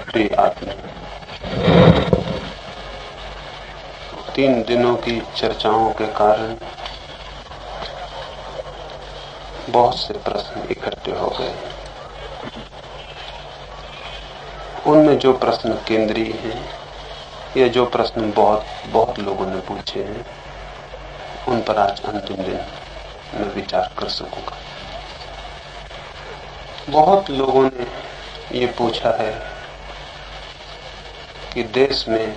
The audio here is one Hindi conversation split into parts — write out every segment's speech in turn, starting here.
प्रिय आत्मा, 3 दिनों की चर्चाओं के कारण बहुत से प्रश्न इकट्ठे हो गए। उनमें जो प्रश्न केंद्रीय हैं या जो प्रश्न बहुत लोगों ने पूछे हैं, उन पर आज अंतिम दिन मैं विचार कर सकूंगा। बहुत लोगों ने ये पूछा है कि देश में,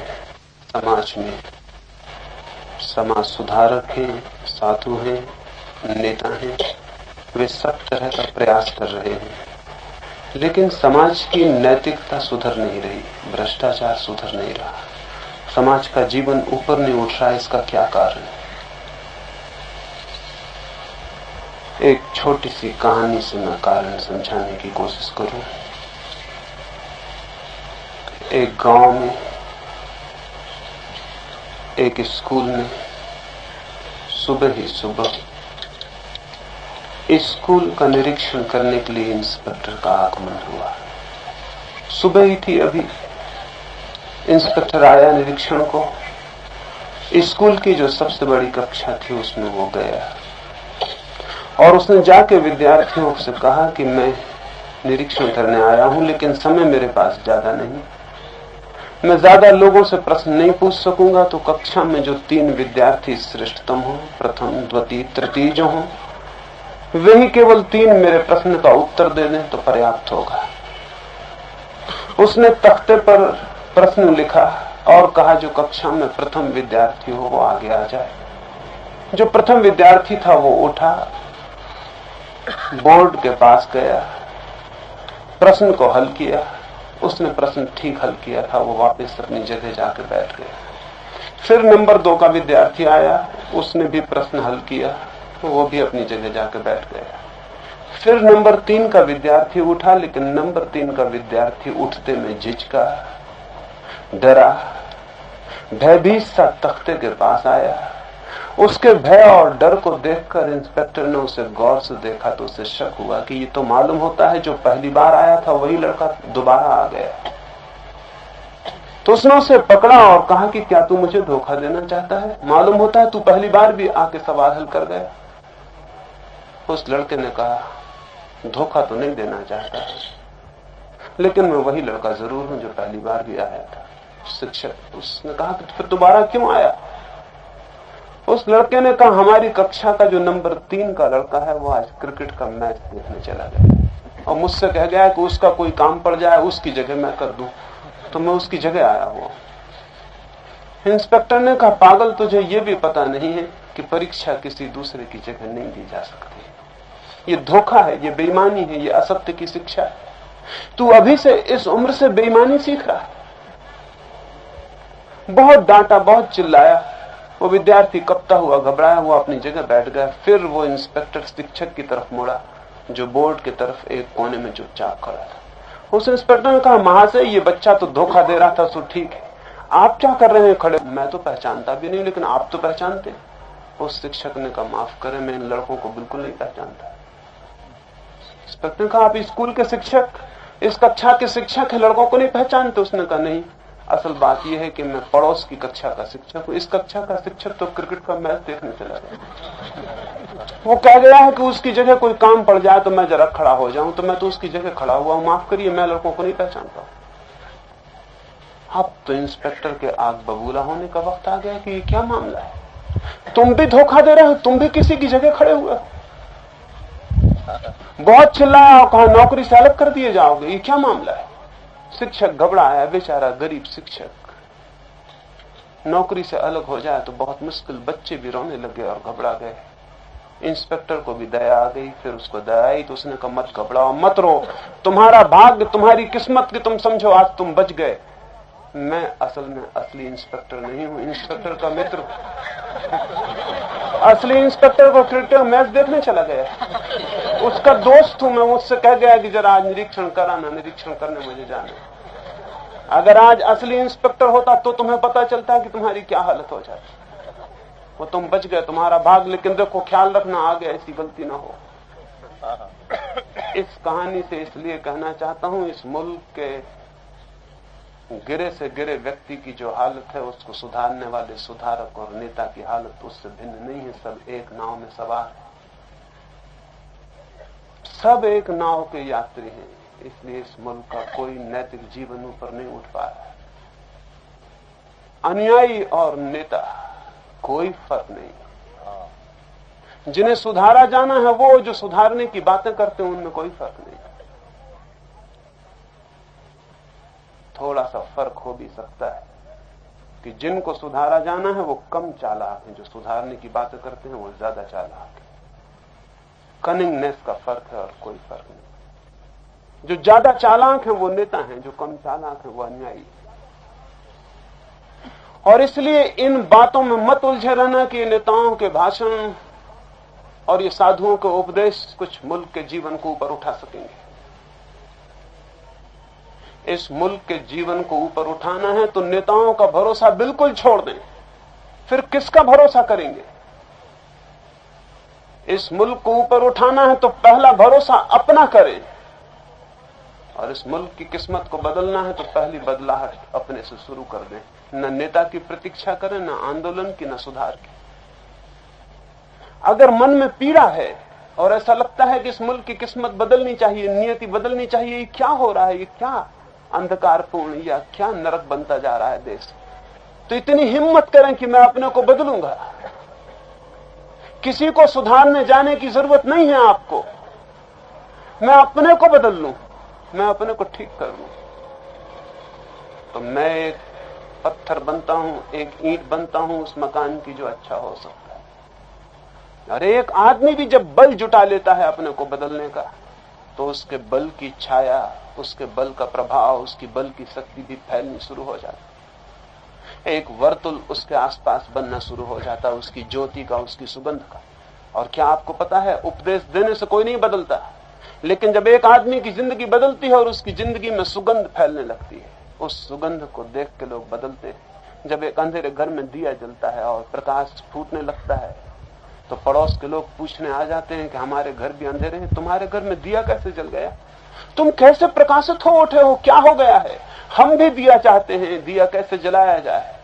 समाज में समाज सुधारक हैं, साधु हैं, नेता हैं, वे सब तरह का प्रयास कर रहे हैं, लेकिन समाज की नैतिकता सुधर नहीं रही, भ्रष्टाचार सुधर नहीं रहा, समाज का जीवन ऊपर नहीं उठ रहा। इसका क्या कारण है? एक छोटी सी कहानी से मैं कारण समझाने की कोशिश करूं। एक गांव में, एक स्कूल में सुबह ही सुबह स्कूल का निरीक्षण करने के लिए इंस्पेक्टर का आगमन हुआ। सुबह ही थी अभी, इंस्पेक्टर आया निरीक्षण को। स्कूल की जो सबसे बड़ी कक्षा थी उसमें वो गया और उसने जाके विद्यार्थियों से कहा कि मैं निरीक्षण करने आया हूं, लेकिन समय मेरे पास ज्यादा नहीं, मैं ज्यादा लोगों से प्रश्न नहीं पूछ सकूंगा, तो कक्षा में जो 3 विद्यार्थी श्रेष्ठतम हो, प्रथम, द्वितीय, तृतीय जो हो, वही केवल 3 मेरे प्रश्न का उत्तर दे दें तो पर्याप्त होगा। उसने तख्ते पर प्रश्न लिखा और कहा जो कक्षा में प्रथम विद्यार्थी हो वो आगे आ जाए। जो प्रथम विद्यार्थी था वो उठा, बोर्ड के पास गया, प्रश्न को हल किया। उसने प्रश्न ठीक हल किया था, वो वापस अपनी जगह जाकर बैठ गया। फिर नंबर 2 का विद्यार्थी आया, उसने भी प्रश्न हल किया, वो भी अपनी जगह जाकर बैठ गया। फिर नंबर 3 का विद्यार्थी उठा, लेकिन नंबर 3 का विद्यार्थी उठते में झिझका, डरा, भयभीत सा तख्ते के पास आया। उसके भय और डर को देखकर इंस्पेक्टर ने उसे गौर से देखा तो उसे शक हुआ कि ये तो मालूम होता है जो पहली बार आया था वही लड़का दोबारा आ गया। तो उसने उसे पकड़ा और कहा कि क्या तू मुझे धोखा देना चाहता है? मालूम होता है तू पहली बार भी आके सवाल हल कर गया। उस लड़के ने कहा, धोखा तो नहीं देना चाहता, लेकिन मैं वही लड़का जरूर हूं जो पहली बार भी आया था। शिक्षक उसने कहा कि फिर दोबारा क्यों आया? उस लड़के ने कहा, हमारी कक्षा का जो नंबर 3 का लड़का है वो आज क्रिकेट का मैच देखने चला गया और मुझसे कह गया कि उसका कोई काम पड़ जाए उसकी जगह मैं कर दूं, तो मैं उसकी जगह आया हुआ। इंस्पेक्टर ने कहा, पागल, तुझे ये भी पता नहीं है कि परीक्षा किसी दूसरे की जगह नहीं दी जा सकती। ये धोखा है, ये बेईमानी है, ये असत्य की शिक्षा है। तू अभी से इस उम्र से बेईमानी सीख रहा है। बहुत डांटा, बहुत चिल्लाया। वो विद्यार्थी कपता हुआ, घबराया हुआ अपनी जगह बैठ गया। फिर वो इंस्पेक्टर शिक्षक की तरफ मुड़ा जो बोर्ड की तरफ एक कोने में चुपचाप खड़ा था। उस इंस्पेक्टर ने कहा, महाशय, ये बच्चा तो धोखा दे रहा था, सो ठीक है, आप क्या कर रहे हैं खड़े? मैं तो पहचानता भी नहीं, लेकिन आप तो पहचानते। उस शिक्षक ने कहा, माफ करें, मैं इन लड़कों को बिल्कुल नहीं पहचानता। इंस्पेक्टर ने कहा, आप स्कूल के शिक्षक, इस कक्षा के शिक्षक है, लड़कों को नहीं पहचानते? उसने कहा, नहीं, असल बात यह है कि मैं पड़ोस की कक्षा का शिक्षक हूं। इस कक्षा का शिक्षक तो क्रिकेट का मैच देखने चला गया। वो कह गया है कि उसकी जगह कोई काम पड़ जाए तो मैं जरा खड़ा हो जाऊं, तो मैं तो उसकी जगह खड़ा हुआ हूं। माफ करिए, मैं लड़कों को नहीं पहचानता। अब तो इंस्पेक्टर के आग बबूला होने का वक्त आ गया कि ये क्या मामला है? तुम भी धोखा दे रहे हो, तुम भी किसी की जगह खड़े हुए। बहुत चिल्लाया और कहा, नौकरी से अलग कर दिए जाओगे, ये क्या मामला है? शिक्षक घबराया, बेचारा गरीब शिक्षक, नौकरी से अलग हो जाए तो बहुत मुश्किल। बच्चे भी रोने लगे और घबरा गए। इंस्पेक्टर को भी दया आ गई। फिर उसको दया आई तो उसने कहा, मत घबराओ, मत रो, तुम्हारा भाग्य, तुम्हारी किस्मत की तुम समझो, आज तुम बच गए। मैं असल में असली इंस्पेक्टर नहीं हूं, इंस्पेक्टर का मित्र। असली इंस्पेक्टर को क्रिकेट मैच देखने चला गया, उसका दोस्त हूं मैं। मुझसे कह गया कि जरा आज निरीक्षण कराना, निरीक्षण करने मुझे जाना। अगर आज असली इंस्पेक्टर होता तो तुम्हें पता चलता कि तुम्हारी क्या हालत हो जाती। वो तुम बच गए, तुम्हारा भाग। लेकिन देखो, ख्याल रखना, आगे ऐसी गलती ना हो। इस कहानी से इसलिए कहना चाहता हूं, इस मुल्क के गिरे से गिरे व्यक्ति की जो हालत है उसको सुधारने वाले सुधारक और नेता की हालत उससे भिन्न नहीं है। सब एक नाव में सवार है, सब एक नाव के यात्री हैं। इसलिए इस मुल्क का कोई नैतिक जीवन ऊपर नहीं उठ पा रहा है। अनुयायी और नेता कोई फर्क नहीं। जिन्हें सुधारा जाना है वो जो सुधारने की बातें करते हैं उनमें कोई फर्क नहीं। थोड़ा सा फर्क हो भी सकता है कि जिनको सुधारा जाना है वो कम चालाक हैं, जो सुधारने की बातें करते हैं वो ज्यादा चालाक है। कनिंगनेस का फर्क है और कोई फर्क नहीं। जो ज्यादा चालाक है वो नेता हैं, जो कम चालाक है वो अनुयायी। और इसलिए इन बातों में मत उलझे रहना कि नेताओं के भाषण और ये साधुओं के उपदेश कुछ मुल्क के जीवन को ऊपर उठा सकेंगे। इस मुल्क के जीवन को ऊपर उठाना है तो नेताओं का भरोसा बिल्कुल छोड़ दें। फिर किसका भरोसा करेंगे? इस मुल्क को ऊपर उठाना है तो पहला भरोसा अपना करें, और इस मुल्क की किस्मत को बदलना है तो पहली बदलाहट अपने से शुरू कर दें। न नेता की प्रतीक्षा करें, न आंदोलन की, न सुधार की। अगर मन में पीड़ा है और ऐसा लगता है कि इस मुल्क की किस्मत बदलनी चाहिए, नियति बदलनी चाहिए, ये क्या हो रहा है, ये क्या अंधकारपूर्ण या क्या नरक बनता जा रहा है देश, तो इतनी हिम्मत करें कि मैं अपने को बदलूंगा। किसी को सुधारने जाने की जरूरत नहीं है आपको। मैं अपने को बदल लूं, मैं अपने को ठीक कर लूं, तो मैं एक पत्थर बनता हूं, एक ईंट बनता हूं उस मकान की जो अच्छा हो सकता है। और एक आदमी भी जब बल जुटा लेता है अपने को बदलने का, तो उसके बल की छाया, उसके बल का प्रभाव, उसकी बल की शक्ति भी फैलनी शुरू हो जाती है। एक वर्तुल उसके आसपास बनना शुरू हो जाता है, उसकी ज्योति का, उसकी सुगंध का। और क्या आपको पता है, उपदेश देने से कोई नहीं बदलता, लेकिन जब एक आदमी की जिंदगी बदलती है और उसकी जिंदगी में सुगंध फैलने लगती है, उस सुगंध को देख के लोग बदलते हैं। जब एक अंधेरे घर में दिया जलता है और प्रकाश फूटने लगता है, तो पड़ोस के लोग पूछने आ जाते हैं कि हमारे घर भी अंधेरे हैं, तुम्हारे घर में दिया कैसे जल गया, तुम कैसे प्रकाशित हो उठे हो, क्या हो गया है? हम भी दिया चाहते हैं, दिया कैसे जलाया जाए।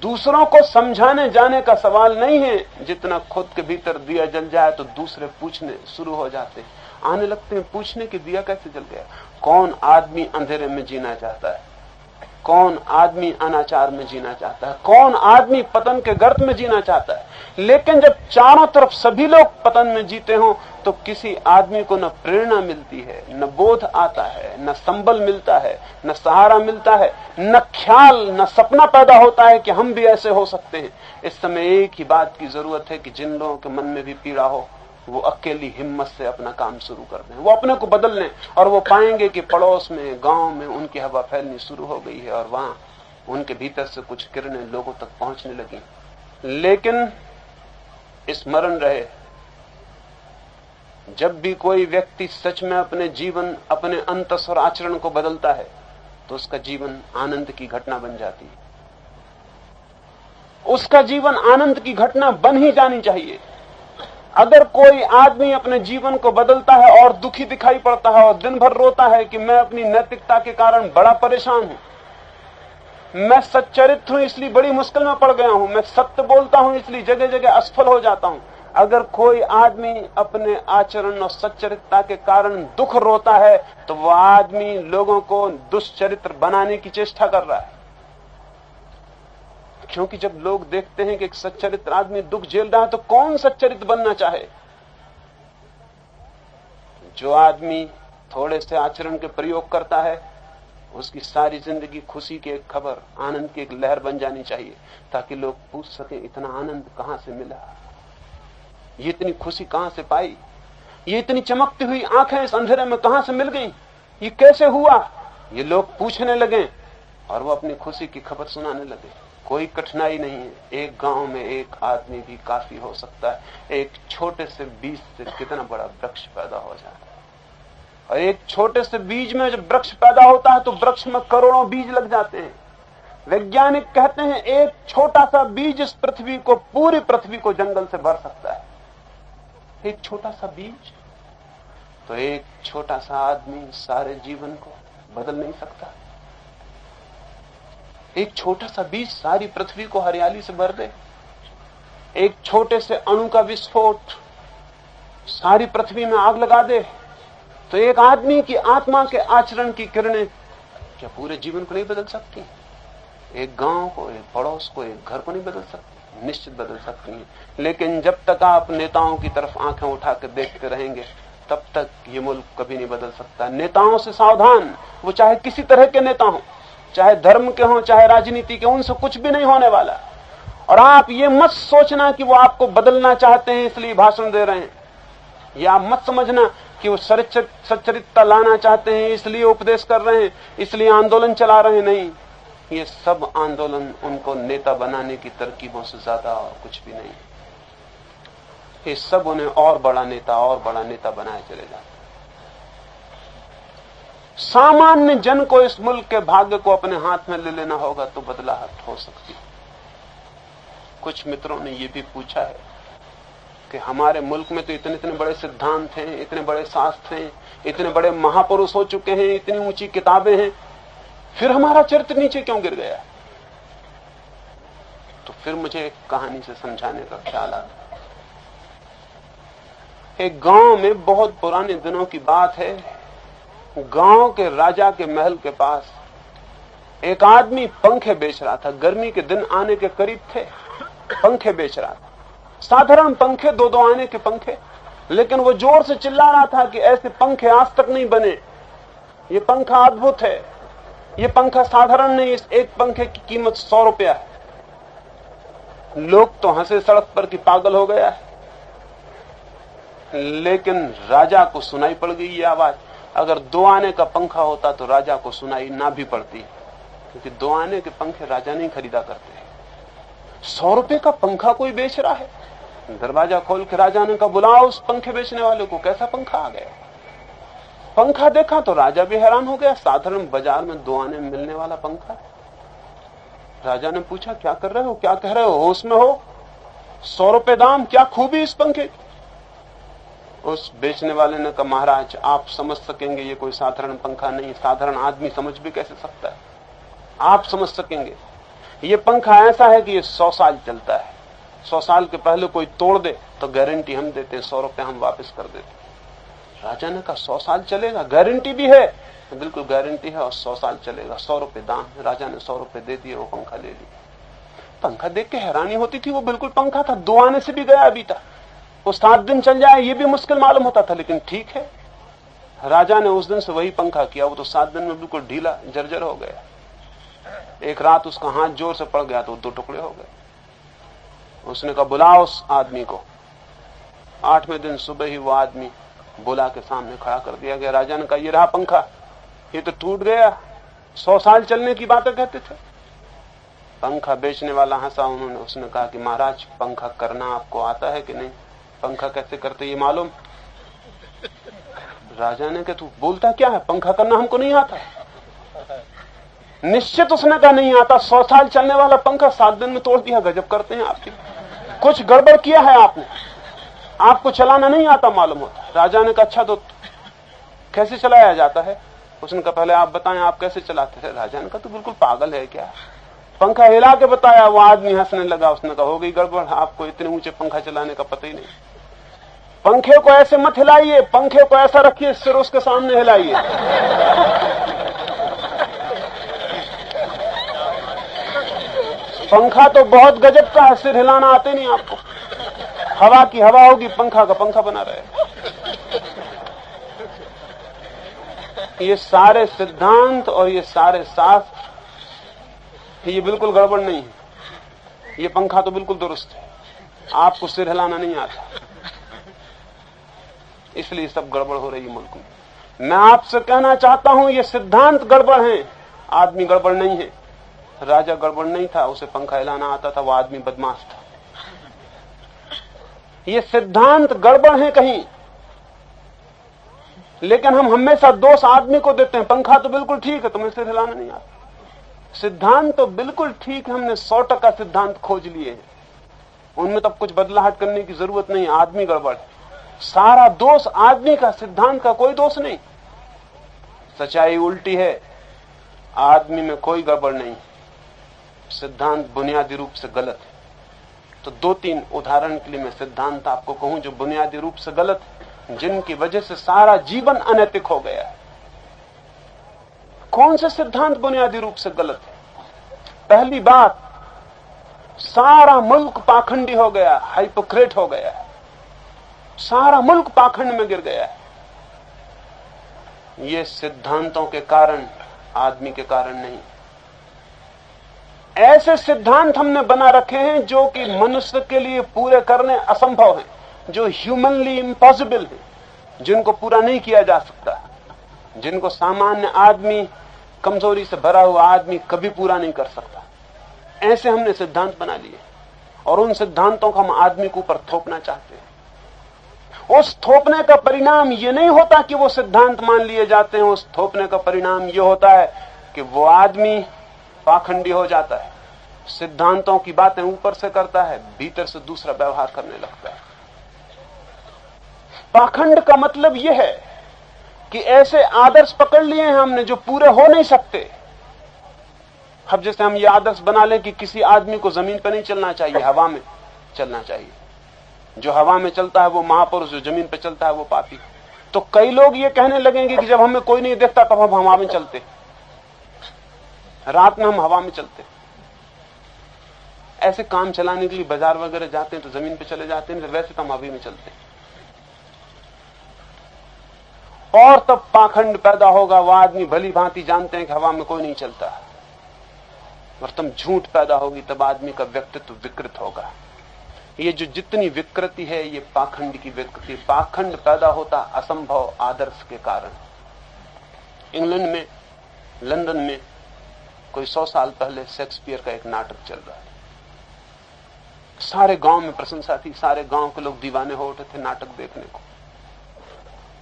दूसरों को समझाने जाने का सवाल नहीं है, जितना खुद के भीतर दिया जल जाए तो दूसरे पूछने शुरू हो जाते हैं, आने लगते हैं पूछने कि दिया कैसे जल गया। कौन आदमी अंधेरे में जीना चाहता है? कौन आदमी अनाचार में जीना चाहता है? कौन आदमी पतन के गर्त में जीना चाहता है? लेकिन जब चारों तरफ सभी लोग पतन में जीते हों, तो किसी आदमी को न प्रेरणा मिलती है, न बोध आता है, न संबल मिलता है, न सहारा मिलता है, न ख्याल, न सपना पैदा होता है कि हम भी ऐसे हो सकते हैं। इस समय एक ही बात की जरूरत है कि जिन लोगों के मन में भी पीड़ा हो, वो अकेली हिम्मत से अपना काम शुरू कर दें, वो अपने को बदल लें, और वो पाएंगे कि पड़ोस में, गांव में उनकी हवा फैलनी शुरू हो गई है और वहां उनके भीतर से कुछ किरणें लोगों तक पहुंचने लगी। लेकिन स्मरण रहे, जब भी कोई व्यक्ति सच में अपने जीवन, अपने अंतस और आचरण को बदलता है, तो उसका जीवन आनंद की घटना बन जाती है। उसका जीवन आनंद की घटना बन ही जानी चाहिए। अगर कोई आदमी अपने जीवन को बदलता है और दुखी दिखाई पड़ता है और दिन भर रोता है कि मैं अपनी नैतिकता के कारण बड़ा परेशान हूं, मैं सच्चरित्र हूं इसलिए बड़ी मुश्किल में पड़ गया हूं, मैं सत्य बोलता हूं इसलिए जगह जगह असफल हो जाता हूं, अगर कोई आदमी अपने आचरण और सच्चरित्रता के कारण दुख रोता है, तो वह आदमी लोगों को दुष्चरित्र बनाने की चेष्टा कर रहा है। क्योंकि जब लोग देखते हैं कि एक सच्चरित्र आदमी दुख झेल रहा है, तो कौन सच्चरित्र बनना चाहे? जो आदमी थोड़े से आचरण के प्रयोग करता है, उसकी सारी जिंदगी खुशी की एक खबर, आनंद की एक लहर बन जानी चाहिए, ताकि लोग पूछ सके इतना आनंद कहां से मिला, ये इतनी खुशी कहां से पाई, ये इतनी चमकती हुई आंखें इस अंधेरे में कहां से मिल गई, ये कैसे हुआ? ये लोग पूछने लगे और वो अपनी खुशी की खबर सुनाने लगे। कोई कठिनाई नहीं है, एक गांव में एक आदमी भी काफी हो सकता है। एक छोटे से बीज से कितना बड़ा वृक्ष पैदा हो जाता है, और एक छोटे से बीज में जब वृक्ष पैदा होता है तो वृक्ष में करोड़ों बीज लग जाते हैं। वैज्ञानिक कहते हैं एक छोटा सा बीज इस पृथ्वी को, पूरी पृथ्वी को जंगल से भर सकता है। एक छोटा सा बीज, तो एक छोटा सा आदमी सारे जीवन को बदल नहीं सकता। एक छोटा सा बीज सारी पृथ्वी को हरियाली से भर दे। एक छोटे से अणु का विस्फोट सारी पृथ्वी में आग लगा दे। तो एक आदमी की आत्मा के आचरण की किरणें क्या पूरे जीवन को नहीं बदल सकती? एक गांव को, एक पड़ोस को, एक घर को नहीं बदल सकती? निश्चित बदल सकती हैं। लेकिन जब तक आप नेताओं की तरफ आंखें उठा कर देखते रहेंगे तब तक ये मुल्क कभी नहीं बदल सकता। नेताओं से सावधान, वो चाहे किसी तरह के नेता हों, चाहे धर्म के हों, चाहे राजनीति के, उनसे कुछ भी नहीं होने वाला। और आप ये मत सोचना कि वो आपको बदलना चाहते हैं इसलिए भाषण दे रहे हैं, या आप मत समझना कि वो सच्चरित्रता लाना चाहते हैं इसलिए उपदेश कर रहे हैं, इसलिए आंदोलन चला रहे हैं। नहीं, ये सब आंदोलन उनको नेता बनाने की तरकीबों से ज्यादा और कुछ भी नहीं। ये सब उन्हें और बड़ा नेता बनाए चले जाते। सामान्य जन को इस मुल्क के भाग्य को अपने हाथ में ले लेना होगा तो बदलाहट हो सकती है। कुछ मित्रों ने यह भी पूछा है कि हमारे मुल्क में तो इतने इतने बड़े सिद्धांत हैं, इतने बड़े शास्त्र हैं, इतने बड़े महापुरुष हो चुके हैं, इतनी ऊंची किताबें हैं, फिर हमारा चरित्र नीचे क्यों गिर गया? तो फिर मुझे एक कहानी से समझाने का ख्याल आता। एक गांव में बहुत पुराने दिनों की बात है, गांव के राजा के महल के पास एक आदमी पंखे बेच रहा था। गर्मी के दिन आने के करीब थे, पंखे बेच रहा था। साधारण पंखे, 2-2 आने के पंखे, लेकिन वो जोर से चिल्ला रहा था कि ऐसे पंखे आज तक नहीं बने, ये पंखा अद्भुत है, ये पंखा साधारण नहीं, इस एक पंखे की कीमत 100 रुपया है। लोग तो हंसे सड़क पर कि पागल हो गया है, लेकिन राजा को सुनाई पड़ गई ये आवाज। अगर 2 आने का पंखा होता तो राजा को सुनाई ना भी पड़ती, क्योंकि 2 आने के पंखे राजा नहीं खरीदा करते। 100 रुपए का पंखा कोई बेच रहा है। दरवाजा खोल के राजा ने कहा, बुलाओ उस पंखे बेचने वाले को, कैसा पंखा आ गया? पंखा देखा तो राजा भी हैरान हो गया, साधारण बाजार में 2 आने मिलने वाला पंखा। राजा ने पूछा, क्या कर रहे हो, क्या कह रहे हो, होश में हो? 100 रुपए दाम, क्या खूबी इस पंखे? उस बेचने वाले ने कहा, महाराज आप समझ सकेंगे ये कोई साधारण पंखा नहीं, साधारण आदमी समझ भी कैसे सकता है, आप समझ सकेंगे। ये पंखा ऐसा है कि ये 100 साल चलता है। 100 साल के पहले कोई तोड़ दे तो गारंटी हम देते हैं, 100 रुपए हम वापस कर देते। राजा ने कहा, 100 साल चलेगा? गारंटी भी है? बिल्कुल गारंटी है और 100 साल चलेगा, 100 रुपए दाम है। राजा ने 100 रुपए दे दिए, वो पंखा ले लिया। पंखा देख के हैरानी होती थी, वो बिल्कुल पंखा था, 2 आने से भी गया अभी तक। वो 7 दिन चल जाए ये भी मुश्किल मालूम होता था, लेकिन ठीक है। राजा ने उस दिन से वही पंखा किया, वो तो 7 दिन में बिल्कुल ढीला जर्जर हो गया। एक रात उसका हाथ जोर से पड़ गया तो 2 टुकड़े हो गए। उसने कहा, बुलाओ उस आदमी को। 8वें दिन सुबह ही वो आदमी बुला के सामने खड़ा कर दिया गया। राजा ने कहा, ये रहा पंखा, ये तो टूट गया, 100 साल चलने की बातें कहते थे। पंखा बेचने वाला हंसा। उसने कहा कि महाराज पंखा करना आपको आता है कि नहीं? पंखा कैसे करते ये मालूम? राजा ने कहा, तू बोलता क्या है, पंखा करना हमको नहीं आता। निश्चित उसने कहा नहीं आता, 100 साल चलने वाला पंखा 7 दिन में तोड़ दिया, गजब करते हैं आपकी, कुछ गड़बड़ किया है आपने, आपको चलाना नहीं आता मालूम होता। राजा ने कहा, अच्छा तो कैसे चलाया जाता है? उसने कहा, पहले आप बताएं आप कैसे चलाते थे? राजा ने कहा, तू बिल्कुल पागल है क्या? पंखा हिला के बताया। वो आदमी हंसने लगा। उसने कहा, हो गई गड़बड़, आपको इतने ऊंचे पंखा चलाने का पता ही नहीं। पंखे को ऐसे मत हिलाइए, पंखे को ऐसा रखिए, सिर उसके सामने हिलाइए। पंखा तो बहुत गजब का है, सिर हिलाना आते नहीं आपको। हवा की हवा होगी, पंखा का पंखा बना रहे। ये सारे सिद्धांत और ये सारे शास्त्र, ये बिल्कुल गड़बड़ नहीं है। ये पंखा तो बिल्कुल दुरुस्त है, आपको सिर हिलाना नहीं आता, इसलिए सब गड़बड़ हो रही है मुल्क में। मैं आपसे कहना चाहता हूं, ये सिद्धांत गड़बड़ हैं, आदमी गड़बड़ नहीं है। राजा गड़बड़ नहीं था, उसे पंखा हिलाना आता था, वो आदमी बदमाश था। ये सिद्धांत गड़बड़ है कहीं, लेकिन हम हमेशा दोष आदमी को देते हैं। पंखा तो बिल्कुल ठीक है, तुम्हें सिर हिलाना नहीं आता। सिद्धांत तो बिल्कुल ठीक है, हमने 100% सिद्धांत खोज लिए हैं, उनमें तब कुछ बदलाहट करने की जरूरत नहीं। आदमी गड़बड़ है, सारा दोष आदमी का, सिद्धांत का कोई दोष नहीं। सच्चाई उल्टी है, आदमी में कोई गड़बड़ नहीं। सिद्धांत बुनियादी रूप से गलत है। तो 2-3 उदाहरण के लिए मैं सिद्धांत आपको कहूं जो बुनियादी रूप से गलत है, जिनकी वजह से सारा जीवन अनैतिक हो गया है। कौन से सिद्धांत बुनियादी रूप से गलत है? पहली बात, सारा मुल्क पाखंडी हो गया, हाइपोक्रेट हो गया है। सारा मुल्क पाखंड में गिर गया है। ये सिद्धांतों के कारण, आदमी के कारण नहीं। ऐसे सिद्धांत हमने बना रखे हैं जो कि मनुष्य के लिए पूरे करने असंभव हैं, जो ह्यूमनली इम्पॉसिबल है, जिनको पूरा नहीं किया जा सकता, जिनको सामान्य आदमी, कमजोरी से भरा हुआ आदमी कभी पूरा नहीं कर सकता। ऐसे हमने सिद्धांत बना लिए और उन सिद्धांतों को हम आदमी के ऊपर थोपना चाहते हैं। उस थोपने का परिणाम ये नहीं होता कि वो सिद्धांत मान लिए जाते हैं। उस थोपने का परिणाम ये होता है कि वो आदमी पाखंडी हो जाता है, सिद्धांतों की बातें ऊपर से करता है, भीतर से दूसरा व्यवहार करने लगता है। पाखंड का मतलब यह है कि ऐसे आदर्श पकड़ लिए हैं हमने जो पूरे हो नहीं सकते। अब जैसे हम ये आदर्श बना लें कि किसी आदमी को जमीन पर नहीं चलना चाहिए, हवा में चलना चाहिए। जो हवा में चलता है वो महापुरुष, जो जमीन पर चलता है वो पापी। तो कई लोग ये कहने लगेंगे कि जब हमें कोई नहीं देखता तब हम हवा में चलते, रात में हम हवा में चलते। ऐसे काम चलाने के लिए बाजार वगैरह जाते हैं तो जमीन पे चले जाते हैं, वैसे तो हम हवा में चलते हैं। और तब पाखंड पैदा होगा। वह आदमी भली भांति जानते हैं कि हवा में कोई नहीं चलता, और तब झूठ पैदा होगी, तब आदमी का व्यक्तित्व विकृत होगा। ये जो जितनी विकृति है ये पाखंड की विकृति। पाखंड पैदा होता असंभव आदर्श के कारण। इंग्लैंड में, लंदन में कोई 100 साल पहले शेक्सपियर का एक नाटक चल रहा है। सारे गांव में प्रशंसा थी, सारे गांव के लोग दीवाने हो उठे थे नाटक देखने को।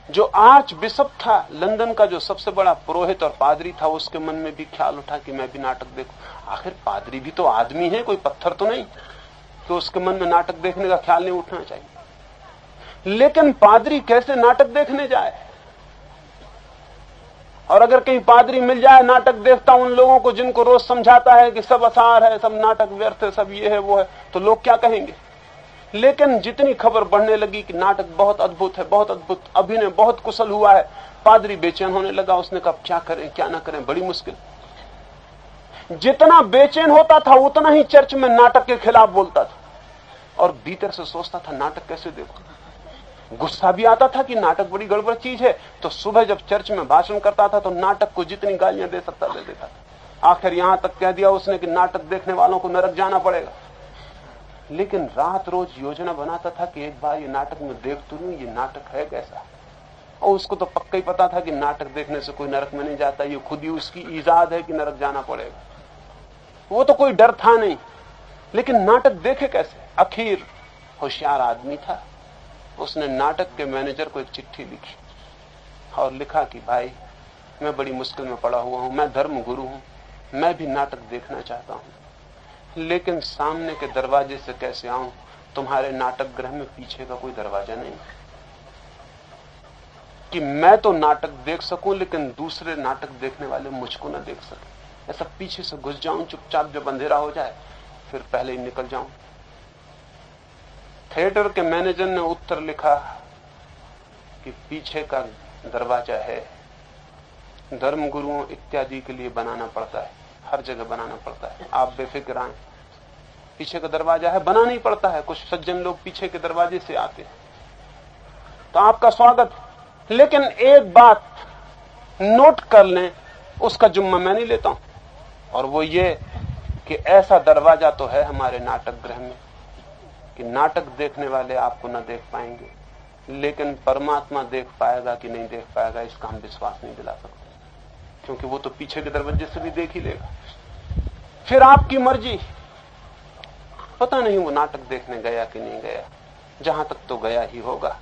जो आर्च बिशप था लंदन का, जो सबसे बड़ा पुरोहित और पादरी था, उसके मन में भी ख्याल उठा कि मैं भी नाटक देखूं। आखिर पादरी भी तो आदमी है, कोई पत्थर तो नहीं, तो उसके मन में नाटक देखने का ख्याल नहीं उठना चाहिए। लेकिन पादरी कैसे नाटक देखने जाए? और अगर कहीं पादरी मिल जाए नाटक देखता उन लोगों को जिनको रोज समझाता है कि सब असार है, सब नाटक व्यर्थ है, सब ये है वो है, तो लोग क्या कहेंगे? लेकिन जितनी खबर बढ़ने लगी कि नाटक बहुत अद्भुत है, बहुत अद्भुत, अभिनय बहुत कुशल हुआ है, पादरी बेचैन होने लगा। उसने कहा क्या करें क्या ना करें, बड़ी मुश्किल। जितना बेचैन होता था उतना ही चर्च में नाटक के खिलाफ बोलता था, और भीतर से सोचता था नाटक कैसे देखो। गुस्सा भी आता था कि नाटक बड़ी गड़बड़ चीज है। तो सुबह जब चर्च में भाषण करता था तो नाटक को जितनी गालियां दे सकता दे देता था। आखिर यहां तक कह दिया उसने कि नाटक देखने वालों को नरक जाना पड़ेगा। लेकिन रात रोज योजना बनाता था कि एक बार ये नाटक में देख तो लूं, ये नाटक है कैसा। और उसको तो पक्का ही पता था कि नाटक देखने से कोई नरक में नहीं जाता, ये खुद ही उसकी ईजाद है कि नरक जाना पड़ेगा। वो तो कोई डर था नहीं, लेकिन नाटक देखे कैसे। आखिर होशियार आदमी था, उसने नाटक के मैनेजर को एक चिट्ठी लिखी और लिखा कि भाई मैं बड़ी मुश्किल में पड़ा हुआ हूं, मैं धर्म गुरु हूं, मैं भी नाटक देखना चाहता हूं, लेकिन सामने के दरवाजे से कैसे आऊं? तुम्हारे नाटक गृह में पीछे का कोई दरवाजा नहीं कि मैं तो नाटक देख सकूं लेकिन दूसरे नाटक देखने वाले मुझको ना देख सके। ऐसा पीछे से घुस जाऊं, चुपचाप जब अंधेरा हो जाए फिर पहले ही निकल जाऊं। थिएटर के मैनेजर ने उत्तर लिखा कि पीछे का दरवाजा है, धर्म गुरुओं इत्यादि के लिए बनाना पड़ता है, हर जगह बनाना पड़ता है, आप बेफिक्र आए। पीछे का दरवाजा है, बनाना ही पड़ता है। कुछ सज्जन लोग पीछे के दरवाजे से आते हैं, तो आपका स्वागत। लेकिन एक बात नोट कर लें, उसका जुम्मा मैं नहीं लेता हूं, और वो ये कि ऐसा दरवाजा तो है हमारे नाटक गृह में कि नाटक देखने वाले आपको न देख पाएंगे, लेकिन परमात्मा देख पाएगा कि नहीं देख पाएगा इसका हम विश्वास नहीं दिला सकते, क्योंकि वो तो पीछे के दरवाजे से भी देख ही लेगा। फिर आपकी मर्जी, पता नहीं वो नाटक देखने गया कि नहीं गया, जहां तक तो गया ही होगा।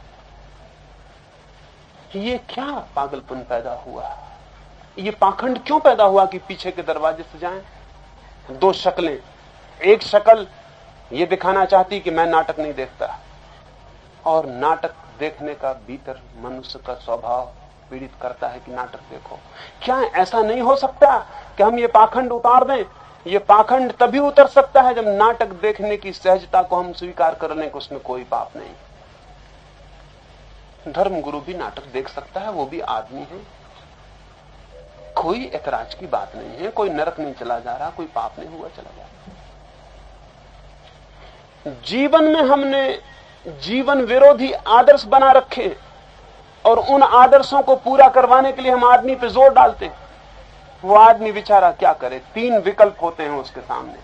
ये क्या पागलपन पैदा हुआ, ये पाखंड क्यों पैदा हुआ कि पीछे के दरवाजे से जाएं? दो शक्लें, एक शक्ल ये दिखाना चाहती कि मैं नाटक नहीं देखता, और नाटक देखने का भीतर मनुष्य का स्वभाव पीड़ित करता है कि नाटक देखो। क्या ऐसा नहीं हो सकता कि हम ये पाखंड उतार दें, ये पाखंड तभी उतर सकता है जब नाटक देखने की सहजता को हम स्वीकार कर लें कि उसमें कोई पाप नहीं। धर्म गुरु भी नाटक देख सकता है, वो भी आदमी है, कोई ऐतराज की बात नहीं है, कोई नरक नहीं चला जा रहा, कोई पाप नहीं हुआ चला जा रहा। जीवन में हमने जीवन विरोधी आदर्श बना रखे और उन आदर्शों को पूरा करवाने के लिए हम आदमी पे जोर डालते हैं। वो आदमी बेचारा क्या करे? 3 विकल्प होते हैं उसके सामने।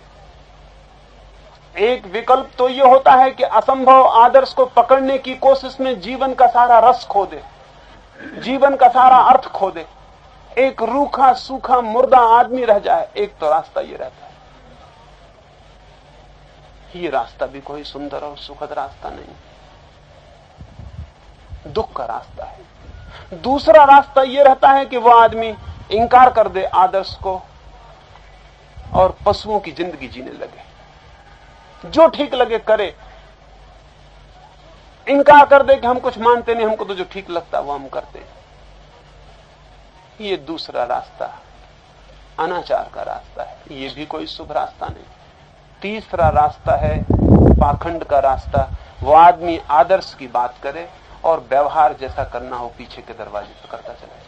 एक विकल्प तो ये होता है कि असंभव आदर्श को पकड़ने की कोशिश में जीवन का सारा रस खो दे, जीवन का सारा अर्थ खो दे, एक रूखा सूखा मुर्दा आदमी रह जाए। एक तो रास्ता ये रहता है। ये रास्ता भी कोई सुंदर और सुखद रास्ता नहीं, दुख का रास्ता है। दूसरा रास्ता ये रहता है कि वह आदमी इंकार कर दे आदर्श को और पशुओं की जिंदगी जीने लगे, जो ठीक लगे करे, इंकार कर दे कि हम कुछ मानते नहीं, हमको तो जो ठीक लगता है वो हम करते हैं। ये दूसरा रास्ता अनाचार का रास्ता है, ये भी कोई शुभ रास्ता नहीं। तीसरा रास्ता है पाखंड का रास्ता। वो आदमी आदर्श की बात करे और व्यवहार जैसा करना हो पीछे के दरवाजे से करता चला जाए।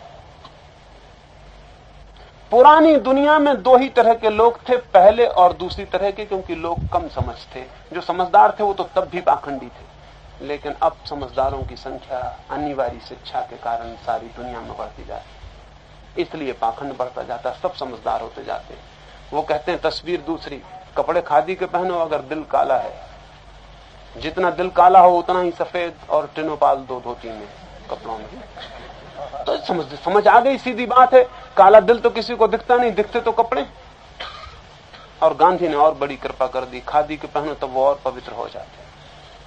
पुरानी दुनिया में 2 ही तरह के लोग थे, पहले और दूसरी तरह के, क्योंकि लोग कम समझ थे। जो समझदार थे वो तो तब भी पाखंडी थे, लेकिन अब समझदारों की संख्या अनिवार्य शिक्षा के कारण सारी दुनिया में बढ़ती जाती, इसलिए पाखंड बढ़ता जाता, सब समझदार होते जाते। वो कहते हैं तस्वीर दूसरी, कपड़े खादी के पहनो अगर दिल काला है, जितना दिल काला हो उतना ही सफेद और टिनोपाल 2 धोती में कपड़ों में। तो समझ आ गई, सीधी बात है। काला दिल तो किसी को दिखता नहीं, दिखते तो कपड़े। और गांधी ने और बड़ी कृपा कर दी, खादी के पहनो तब वो और पवित्र हो जाते।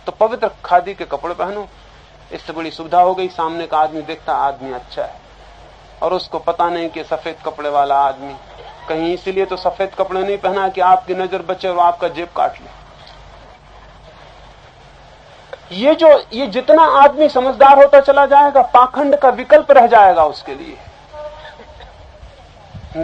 तो पवित्र खादी के कपड़े पहनो, इससे बड़ी सुविधा हो गई। सामने का आदमी देखता आदमी अच्छा है, और उसको पता नहीं कि सफेद कपड़े वाला आदमी कहीं इसीलिए तो सफेद कपड़े नहीं पहना कि आपकी नजर बचे और आपका जेब काट ले। ये जितना आदमी समझदार होता चला जाएगा, पाखंड का विकल्प रह जाएगा उसके लिए।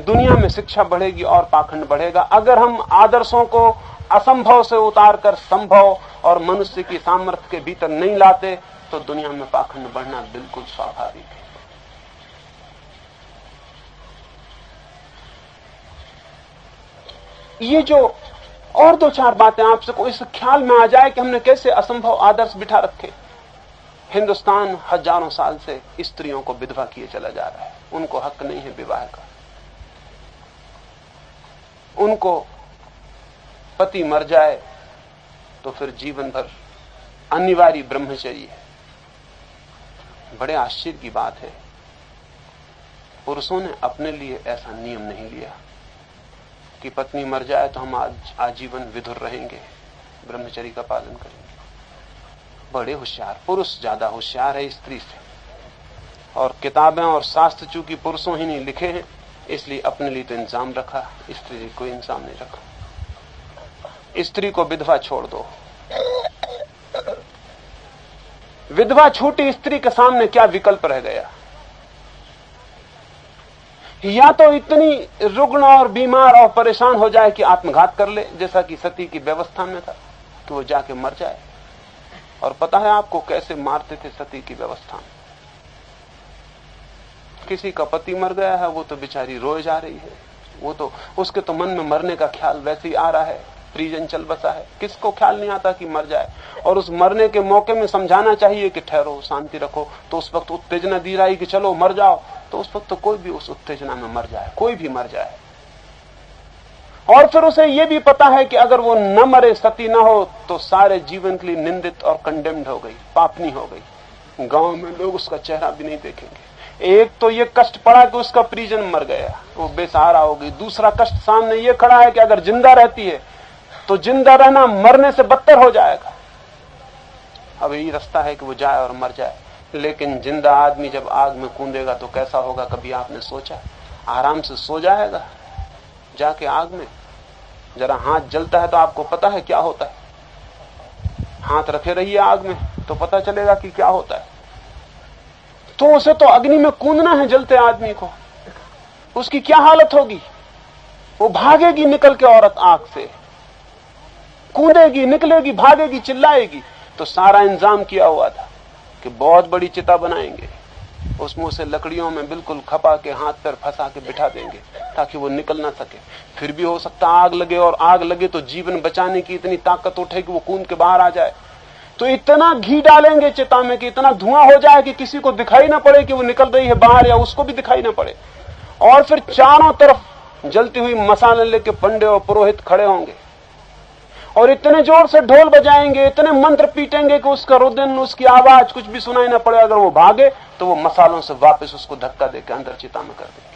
दुनिया में शिक्षा बढ़ेगी और पाखंड बढ़ेगा। अगर हम आदर्शों को असंभव से उतारकर संभव और मनुष्य की सामर्थ्य के भीतर नहीं लाते, तो दुनिया में पाखंड बढ़ना बिल्कुल स्वाभाविक है। ये जो और 2-4 बातें आपसे को इस ख्याल में आ जाए कि हमने कैसे असंभव आदर्श बिठा रखे। हिंदुस्तान हजारों साल से स्त्रियों को विधवा किए चला जा रहा है, उनको हक नहीं है विवाह का। उनको पति मर जाए तो फिर जीवन भर अनिवार्य ब्रह्मचर्य है। बड़े आश्चर्य की बात है, पुरुषों ने अपने लिए ऐसा नियम नहीं लिया कि पत्नी मर जाए तो हम आजीवन विधुर रहेंगे, ब्रह्मचर्य का पालन करेंगे। बड़े होशियार, पुरुष ज्यादा होशियार है स्त्री से, और किताबें और शास्त्र चूंकि पुरुषों ही नहीं लिखे हैं, इसलिए अपने लिए तो इंतजाम रखा, स्त्री कोई इंतजाम नहीं रखा। स्त्री को विधवा छोड़ दो, विधवा छूटी स्त्री के सामने क्या विकल्प रह गया? या तो इतनी रुग्ण और बीमार और परेशान हो जाए कि आत्मघात कर ले, जैसा कि सती की व्यवस्था में था कि वो जाके मर जाए। और पता है आपको कैसे मारते थे सती की व्यवस्था में? किसी का पति मर गया है, वो तो बेचारी रोए जा रही है, वो तो उसके तो मन में मरने का ख्याल वैसे ही आ रहा है, परिजन चल बसा है, किसको ख्याल नहीं आता कि मर जाए। और उस मरने के मौके में समझाना चाहिए कि ठहरो, शांति रखो, तो उस वक्त उत्तेजना दी रही कि चलो मर जाओ, तो उस वक्त तो कोई भी उस उत्तेजना में मर जाए, कोई भी मर जाए। और फिर उसे यह भी पता है कि अगर वो न मरे, सती न हो, तो सारे जीवन के लिए निंदित और कंडेम्ड हो गई, पापनी हो गई। गांव में लोग उसका चेहरा भी नहीं देखेंगे। एक तो ये कष्ट पड़ा कि उसका परिजन मर गया, वो बेसहारा हो गई। दूसरा कष्ट सामने ये खड़ा है कि अगर जिंदा रहती है तो जिंदा रहना मरने से बदतर हो जाएगा। अब यही रास्ता है कि वो जाए और मर जाए। लेकिन जिंदा आदमी जब आग में कूदेगा तो कैसा होगा, कभी आपने सोचा? आराम से सो जाएगा जाके आग में। जरा हाथ जलता है तो आपको पता है क्या होता है, हाथ रखे रहिए आग में तो पता चलेगा कि क्या होता है। तो उसे तो अग्नि में कूदना है जलते आदमी को, उसकी क्या हालत होगी? वो भागेगी निकल के औरत आग से, कूदेगी, निकलेगी, भागेगी, चिल्लाएगी। तो सारा इंतजाम किया हुआ था कि बहुत बड़ी चिता बनाएंगे, उसमें उसे लकड़ियों में बिल्कुल खपा के हाथ पैर फंसा के बिठा देंगे ताकि वो निकल ना सके। फिर भी हो सकता आग लगे, और आग लगे तो जीवन बचाने की इतनी ताकत उठे कि वो कूद के बाहर आ जाए। तो इतना घी डालेंगे चिता में कि इतना धुआं हो जाए कि किसी को दिखाई ना पड़े कि वो निकल रही है बाहर, या उसको भी दिखाई ना पड़े। और फिर चारों तरफ जलती हुई मसाले लेके पंडे और पुरोहित खड़े होंगे और इतने जोर से ढोल बजाएंगे, इतने मंत्र पीटेंगे कि उसका रुदन, उसकी आवाज कुछ भी सुनाई ना पड़े। अगर वो भागे तो वो मसालों से वापस उसको धक्का देकर अंदर चिता में कर देंगे।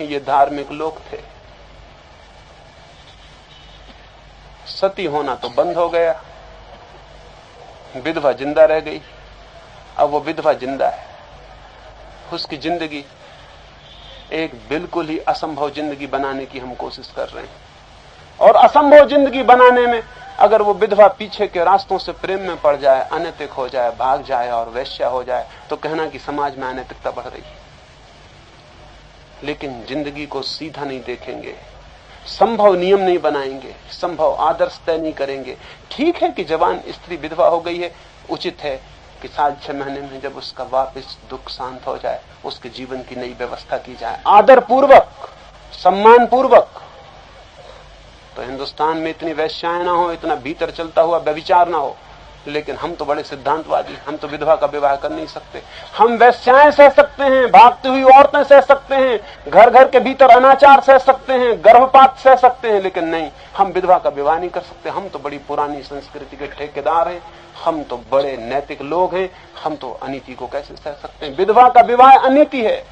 ये धार्मिक लोग थे। सती होना तो बंद हो गया, विधवा जिंदा रह गई। अब वो विधवा जिंदा है, उसकी जिंदगी एक बिल्कुल ही असंभव जिंदगी बनाने की हम कोशिश कर रहे हैं। और असंभव जिंदगी बनाने में अगर वो विधवा पीछे के रास्तों से प्रेम में पड़ जाए, अनैतिक हो जाए, भाग जाए और वेश्या हो जाए, तो कहना कि समाज में अनैतिकता बढ़ रही है। लेकिन जिंदगी को सीधा नहीं देखेंगे, संभव नियम नहीं बनाएंगे, संभव आदर्श तय नहीं करेंगे। ठीक है कि जवान स्त्री विधवा हो गई है, उचित है कि 7-6 महीने में जब उसका वापस दुख शांत हो जाए, उसके जीवन की नई व्यवस्था की जाए, आदर पूर्वक, सम्मान पूर्वक। तो हिंदुस्तान में इतनी वैश्याएं ना हो, इतना भीतर चलता हुआ व्यभिचार ना हो। लेकिन हम तो बड़े सिद्धांतवादी, हम तो विधवा का विवाह कर नहीं सकते। हम वैश्याएं सह सकते हैं, भागती हुई औरतें सह सकते हैं, घर घर के भीतर अनाचार सह सकते हैं, गर्भपात सह सकते हैं, लेकिन नहीं, हम विधवा का विवाह नहीं कर सकते। हम तो बड़ी पुरानी संस्कृति के ठेकेदार हैं, हम तो बड़े नैतिक लोग हैं, हम तो अनीति को कैसे सह सकते हैं। विधवा का विवाह अनीति है,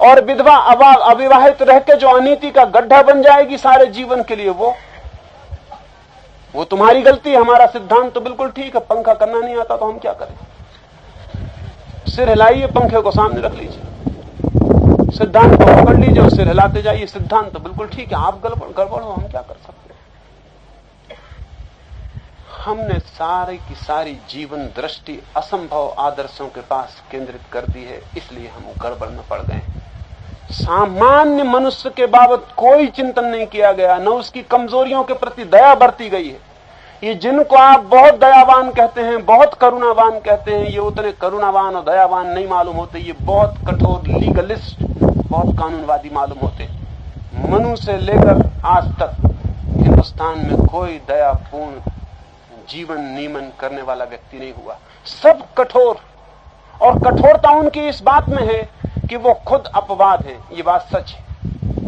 और विधवा अविवाहित रह के जो अनीति का गड्ढा बन जाएगी सारे जीवन के लिए, वो तुम्हारी गलती। हमारा सिद्धांत तो बिल्कुल ठीक है। पंखा करना नहीं आता तो हम क्या करें? सिर हिलाइए, पंखे को सामने रख लीजिए, सिद्धांत को पकड़ लीजिए और सिर हिलाते जाइए। सिद्धांत तो बिल्कुल ठीक है, आप गड़बड़ हो, हम क्या कर सकते हैं? हमने सारी की सारी जीवन दृष्टि असंभव आदर्शों के पास केंद्रित कर दी है, इसलिए हम गड़बड़ में पड़ गए। सामान्य मनुष्य के बाबत कोई चिंतन नहीं किया गया, न उसकी कमजोरियों के प्रति दया बरती गई है। ये जिनको आप बहुत दयावान कहते हैं, बहुत करुणावान कहते हैं, ये उतने करुणावान और दयावान नहीं मालूम होते। ये बहुत कठोर लीगलिस्ट, बहुत कानूनवादी मालूम होते। मनु से लेकर आज तक हिंदुस्तान में कोई दयापूर्ण जीवन नियमन करने वाला व्यक्ति नहीं हुआ। सब कठोर, और कठोरता उनकी इस बात में है कि वो खुद अपवाद हैं। ये बात सच है,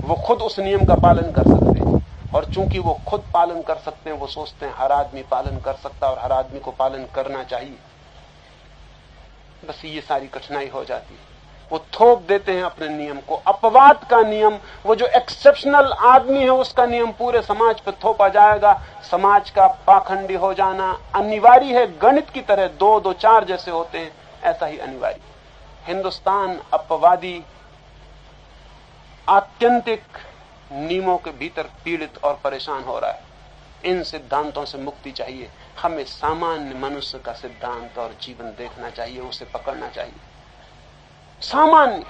वो खुद उस नियम का पालन कर सकते हैं, और चूंकि वो खुद पालन कर सकते हैं, वो सोचते हैं हर आदमी पालन कर सकता है और हर आदमी को पालन करना चाहिए। बस ये सारी कठिनाई हो जाती है। वो थोप देते हैं अपने नियम को, अपवाद का नियम, वो जो एक्सेप्शनल आदमी है उसका नियम पूरे समाज पर थोपा जाएगा। समाज का पाखंडी हो जाना अनिवार्य है, गणित की तरह 2 2 4 जैसे होते हैं, ऐसा ही अनिवार्य। हिंदुस्तान अपवादी आत्यंतिक नियमों के भीतर पीड़ित और परेशान हो रहा है। इन सिद्धांतों से मुक्ति चाहिए। हमें सामान्य मनुष्य का सिद्धांत और जीवन देखना चाहिए, उसे पकड़ना चाहिए, सामान्य,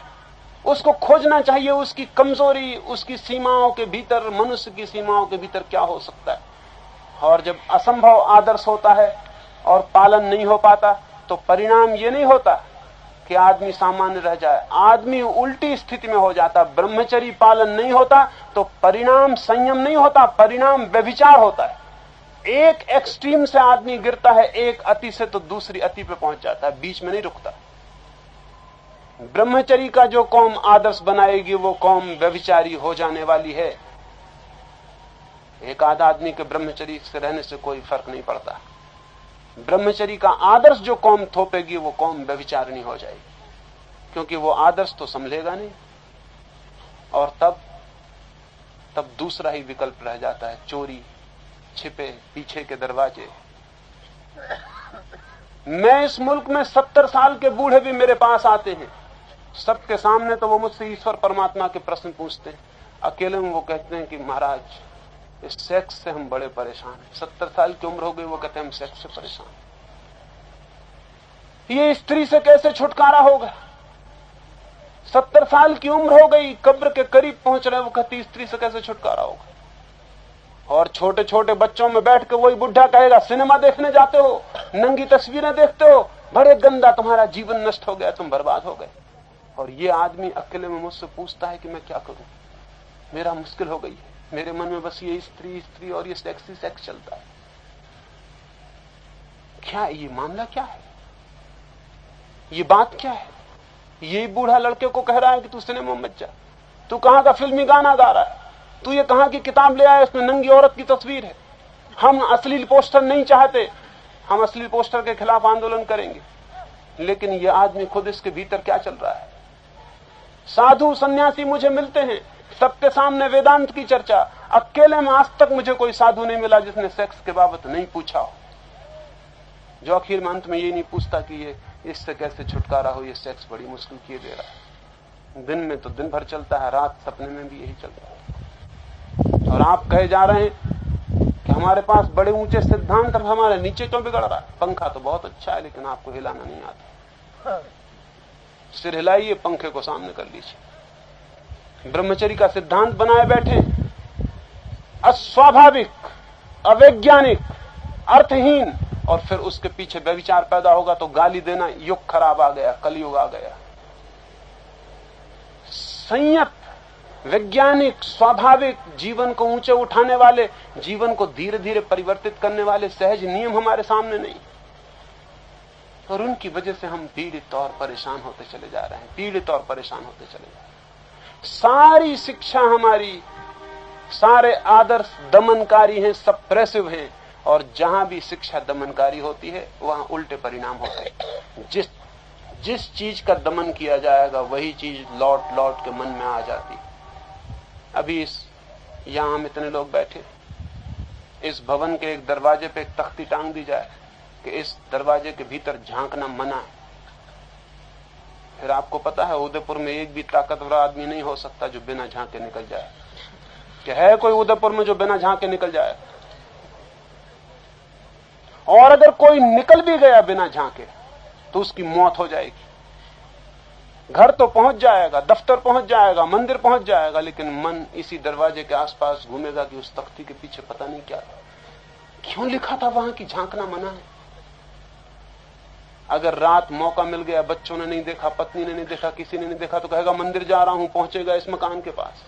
उसको खोजना चाहिए, उसकी कमजोरी, उसकी सीमाओं के भीतर, मनुष्य की सीमाओं के भीतर क्या हो सकता है। और जब असंभव आदर्श होता है और पालन नहीं हो पाता, तो परिणाम ये नहीं होता कि आदमी सामान्य रह जाए, आदमी उल्टी स्थिति में हो जाता। ब्रह्मचर्य पालन नहीं होता तो परिणाम संयम नहीं होता, परिणाम व्यभिचार होता है। एक एक्सट्रीम से आदमी गिरता है, एक अति से तो दूसरी अति पे पहुंच जाता है, बीच में नहीं रुकता। ब्रह्मचर्य का जो कौम आदर्श बनाएगी वो कौम व्यभिचारी हो जाने वाली है। एक आध आदमी के ब्रह्मचर्य से रहने से कोई फर्क नहीं पड़ता। ब्रह्मचर्य का आदर्श जो कौम थोपेगी वो कौम व्यभिचारिणी हो जाएगी, क्योंकि वो आदर्श तो संभलेगा नहीं, और तब दूसरा ही विकल्प रह जाता है, चोरी छिपे पीछे के दरवाजे। मैं इस मुल्क में 70 साल के बूढ़े भी मेरे पास आते हैं, सबके सामने तो वो मुझसे ईश्वर परमात्मा के प्रश्न पूछते हैं, अकेले में वो कहते हैं कि महाराज इस सेक्स से हम बड़े परेशान हैं। 70 साल की उम्र हो गई, वो कहते हैं हम सेक्स से परेशान। ये स्त्री से कैसे छुटकारा होगा? 70 साल की उम्र हो गई, कब्र के करीब पहुंच रहे, वो कहती स्त्री से कैसे छुटकारा होगा। और छोटे छोटे बच्चों में बैठ के वही बुढ़ा कहेगा सिनेमा देखने जाते हो, नंगी तस्वीरें देखते हो, बड़े गंदा, तुम्हारा जीवन नष्ट हो गया, तुम बर्बाद हो गए। और ये आदमी अकेले में मुझसे पूछता है कि मैं क्या करूं, मेरा मुश्किल हो गई है, मेरे मन में बस ये स्त्री स्त्री और ये सेक्स ही सेक्स चलता है। क्या ये मामला क्या है, ये बात क्या है? ये बूढ़ा लड़के को कह रहा है कि तू सिनेमा मत जा, तू कहां का फिल्मी गाना गा रहा है, तू ये कहां की किताब ले आया, इसमें नंगी औरत की तस्वीर है। हम अश्लील पोस्टर नहीं चाहते, हम अश्लील पोस्टर के खिलाफ आंदोलन करेंगे, लेकिन ये आदमी खुद इसके भीतर क्या चल रहा है। साधु सन्यासी मुझे मिलते हैं, सबके सामने वेदांत की चर्चा, अकेले में आज तक मुझे कोई साधु नहीं मिला जिसने सेक्स के बाबत नहीं पूछा हो, जो आखिर में अंत में ये नहीं पूछता कि ये इससे कैसे छुटकारा हो, ये सेक्स बड़ी मुश्किल किए दे रहा है। दिन में तो दिन भर चलता है, रात सपने में भी यही चलता है। और आप कहे जा रहे हैं कि हमारे पास बड़े ऊंचे सिद्धांत, अब हमारे नीचे क्यों बिगड़ रहा है। पंखा तो बहुत अच्छा है, लेकिन आपको हिलाना नहीं आता। सिर हिलाइए, पंखे को सामने कर लीजिए। ब्रह्मचर्य का सिद्धांत बनाए बैठे, अस्वाभाविक, अवैज्ञानिक, अर्थहीन, और फिर उसके पीछे व्यभिचार पैदा होगा तो गाली देना, युग खराब आ गया, कलयुग आ गया। संयत, वैज्ञानिक, स्वाभाविक, जीवन को ऊंचे उठाने वाले, जीवन को धीरे धीरे परिवर्तित करने वाले सहज नियम हमारे सामने नहीं, और उनकी वजह से हम पीड़ित और परेशान होते चले जा रहे हैं, पीड़ित और परेशान होते चले जा रहे हैं। सारी शिक्षा हमारी, सारे आदर्श दमनकारी हैं, सप्रेसिव हैं, और जहां भी शिक्षा दमनकारी होती है वहां उल्टे परिणाम होते हैं। जिस चीज का दमन किया जाएगा वही चीज लौट लौट के मन में आ जाती। अभी यहां हम इतने लोग बैठे, इस भवन के एक दरवाजे पे एक तख्ती टांग दी जाए कि इस दरवाजे के भीतर झांकना मना है। फिर आपको पता है उदयपुर में एक भी ताकतवर आदमी नहीं हो सकता जो बिना झांके निकल जाए। क्या है कोई उदयपुर में जो बिना झांके निकल जाए? और अगर कोई निकल भी गया बिना झांके तो उसकी मौत हो जाएगी। घर तो पहुंच जाएगा, दफ्तर पहुंच जाएगा, मंदिर पहुंच जाएगा, लेकिन मन इसी दरवाजे के आसपास घूमेगा कि उस तख्ती के पीछे पता नहीं क्या था, क्यों लिखा था वहां कि झांकना मना है। अगर रात मौका मिल गया, बच्चों ने नहीं देखा, पत्नी ने नहीं देखा, किसी ने नहीं देखा, तो कहेगा मंदिर जा रहा हूं, पहुंचेगा इस मकान के पास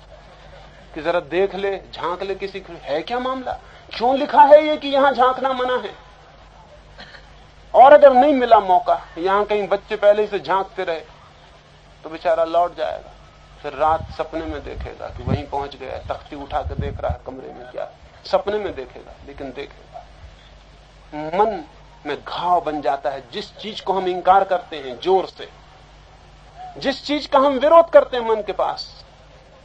कि जरा देख ले, झांक ले, किसी है क्या मामला, क्यों लिखा है ये कि यहां झांकना मना है। और अगर नहीं मिला मौका, यहां कहीं बच्चे पहले से झांकते रहे, तो बेचारा लौट जाएगा, फिर रात सपने में देखेगा कि वहीं पहुंच गया, तख्ती उठा के देख रहा है कमरे में क्या, सपने में देखेगा, लेकिन देखेगा। मन में घाव बन जाता है। जिस चीज को हम इंकार करते हैं जोर से, जिस चीज का हम विरोध करते हैं मन के पास,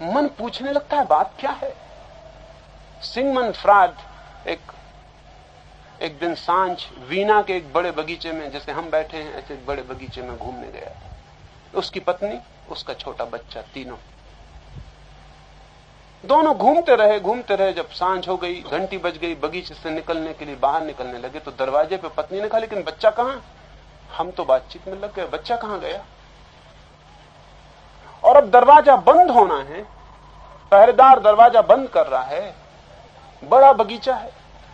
मन पूछने लगता है बात क्या है। सिगमंड फ्रॉयड एक दिन सांझ वीना के एक बड़े बगीचे में, जैसे हम बैठे हैं ऐसे एक बड़े बगीचे में घूमने गया। उसकी पत्नी, उसका छोटा बच्चा, दोनों घूमते रहे। जब सांझ हो गई, घंटी बज गई, बगीचे से निकलने के लिए बाहर निकलने लगे तो दरवाजे पे पत्नी ने कहा, लेकिन बच्चा कहां? हम तो बातचीत में लग गए, बच्चा कहां गया? और अब दरवाजा बंद होना है, पहरेदार दरवाजा बंद कर रहा है, बड़ा बगीचा है,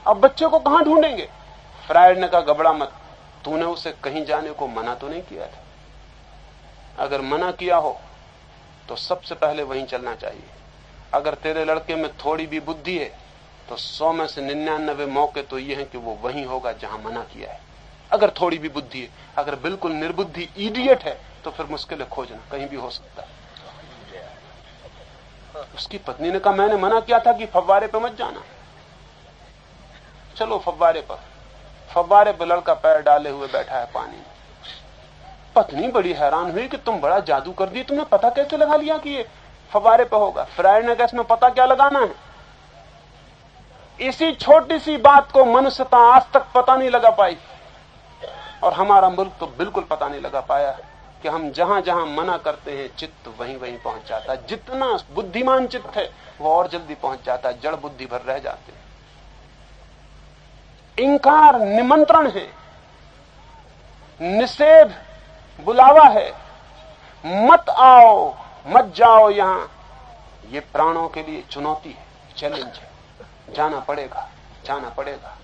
अब बच्चे को कहां ढूंढेंगे? फ्रायड ने कहा, घबरा मत, तूने उसे कहीं जाने को मना तो नहीं किया था। अगर मना किया हो तो सबसे पहले वहीं चलना चाहिए। अगर तेरे लड़के में थोड़ी भी बुद्धि है तो 100 में से 99 मौके तो ये हैं कि वो वहीं होगा जहां मना किया है। अगर थोड़ी भी बुद्धि है, अगर बिल्कुल निर्बुद्धि इडियट है तो फिर मुश्किल है खोजना, कहीं भी हो सकता है। उसकी पत्नी ने कहा, मैंने मना किया था कि फव्वारे पे मत जाना। चलो फव्वारे पर लड़का पैर डाले हुए बैठा है पानी में। पत्नी बड़ी हैरान हुई कि तुम बड़ा जादू कर दिए, तुमने पता कैसे लगा लिया कि ये फव्वारे पे होगा? फ्रायड ने कहा, इसमें पता क्या लगाना है? इसी छोटी सी बात को मनुष्यता आज तक पता नहीं लगा पाई, और हमारा मुल्क तो बिल्कुल पता नहीं लगा पाया कि हम जहां जहां मना करते हैं चित्त वहीं वहीं पहुंच जाता है। जितना बुद्धिमान चित्त है वो और जल्दी पहुंच जाता है, जड़ बुद्धि भर रह जाते हैं। इंकार निमंत्रण है, निषेध बुलावा है, मत आओ, मत जाओ यहां। ये प्राणों के लिए चुनौती है, चैलेंज है। जाना पड़ेगा, जाना पड़ेगा।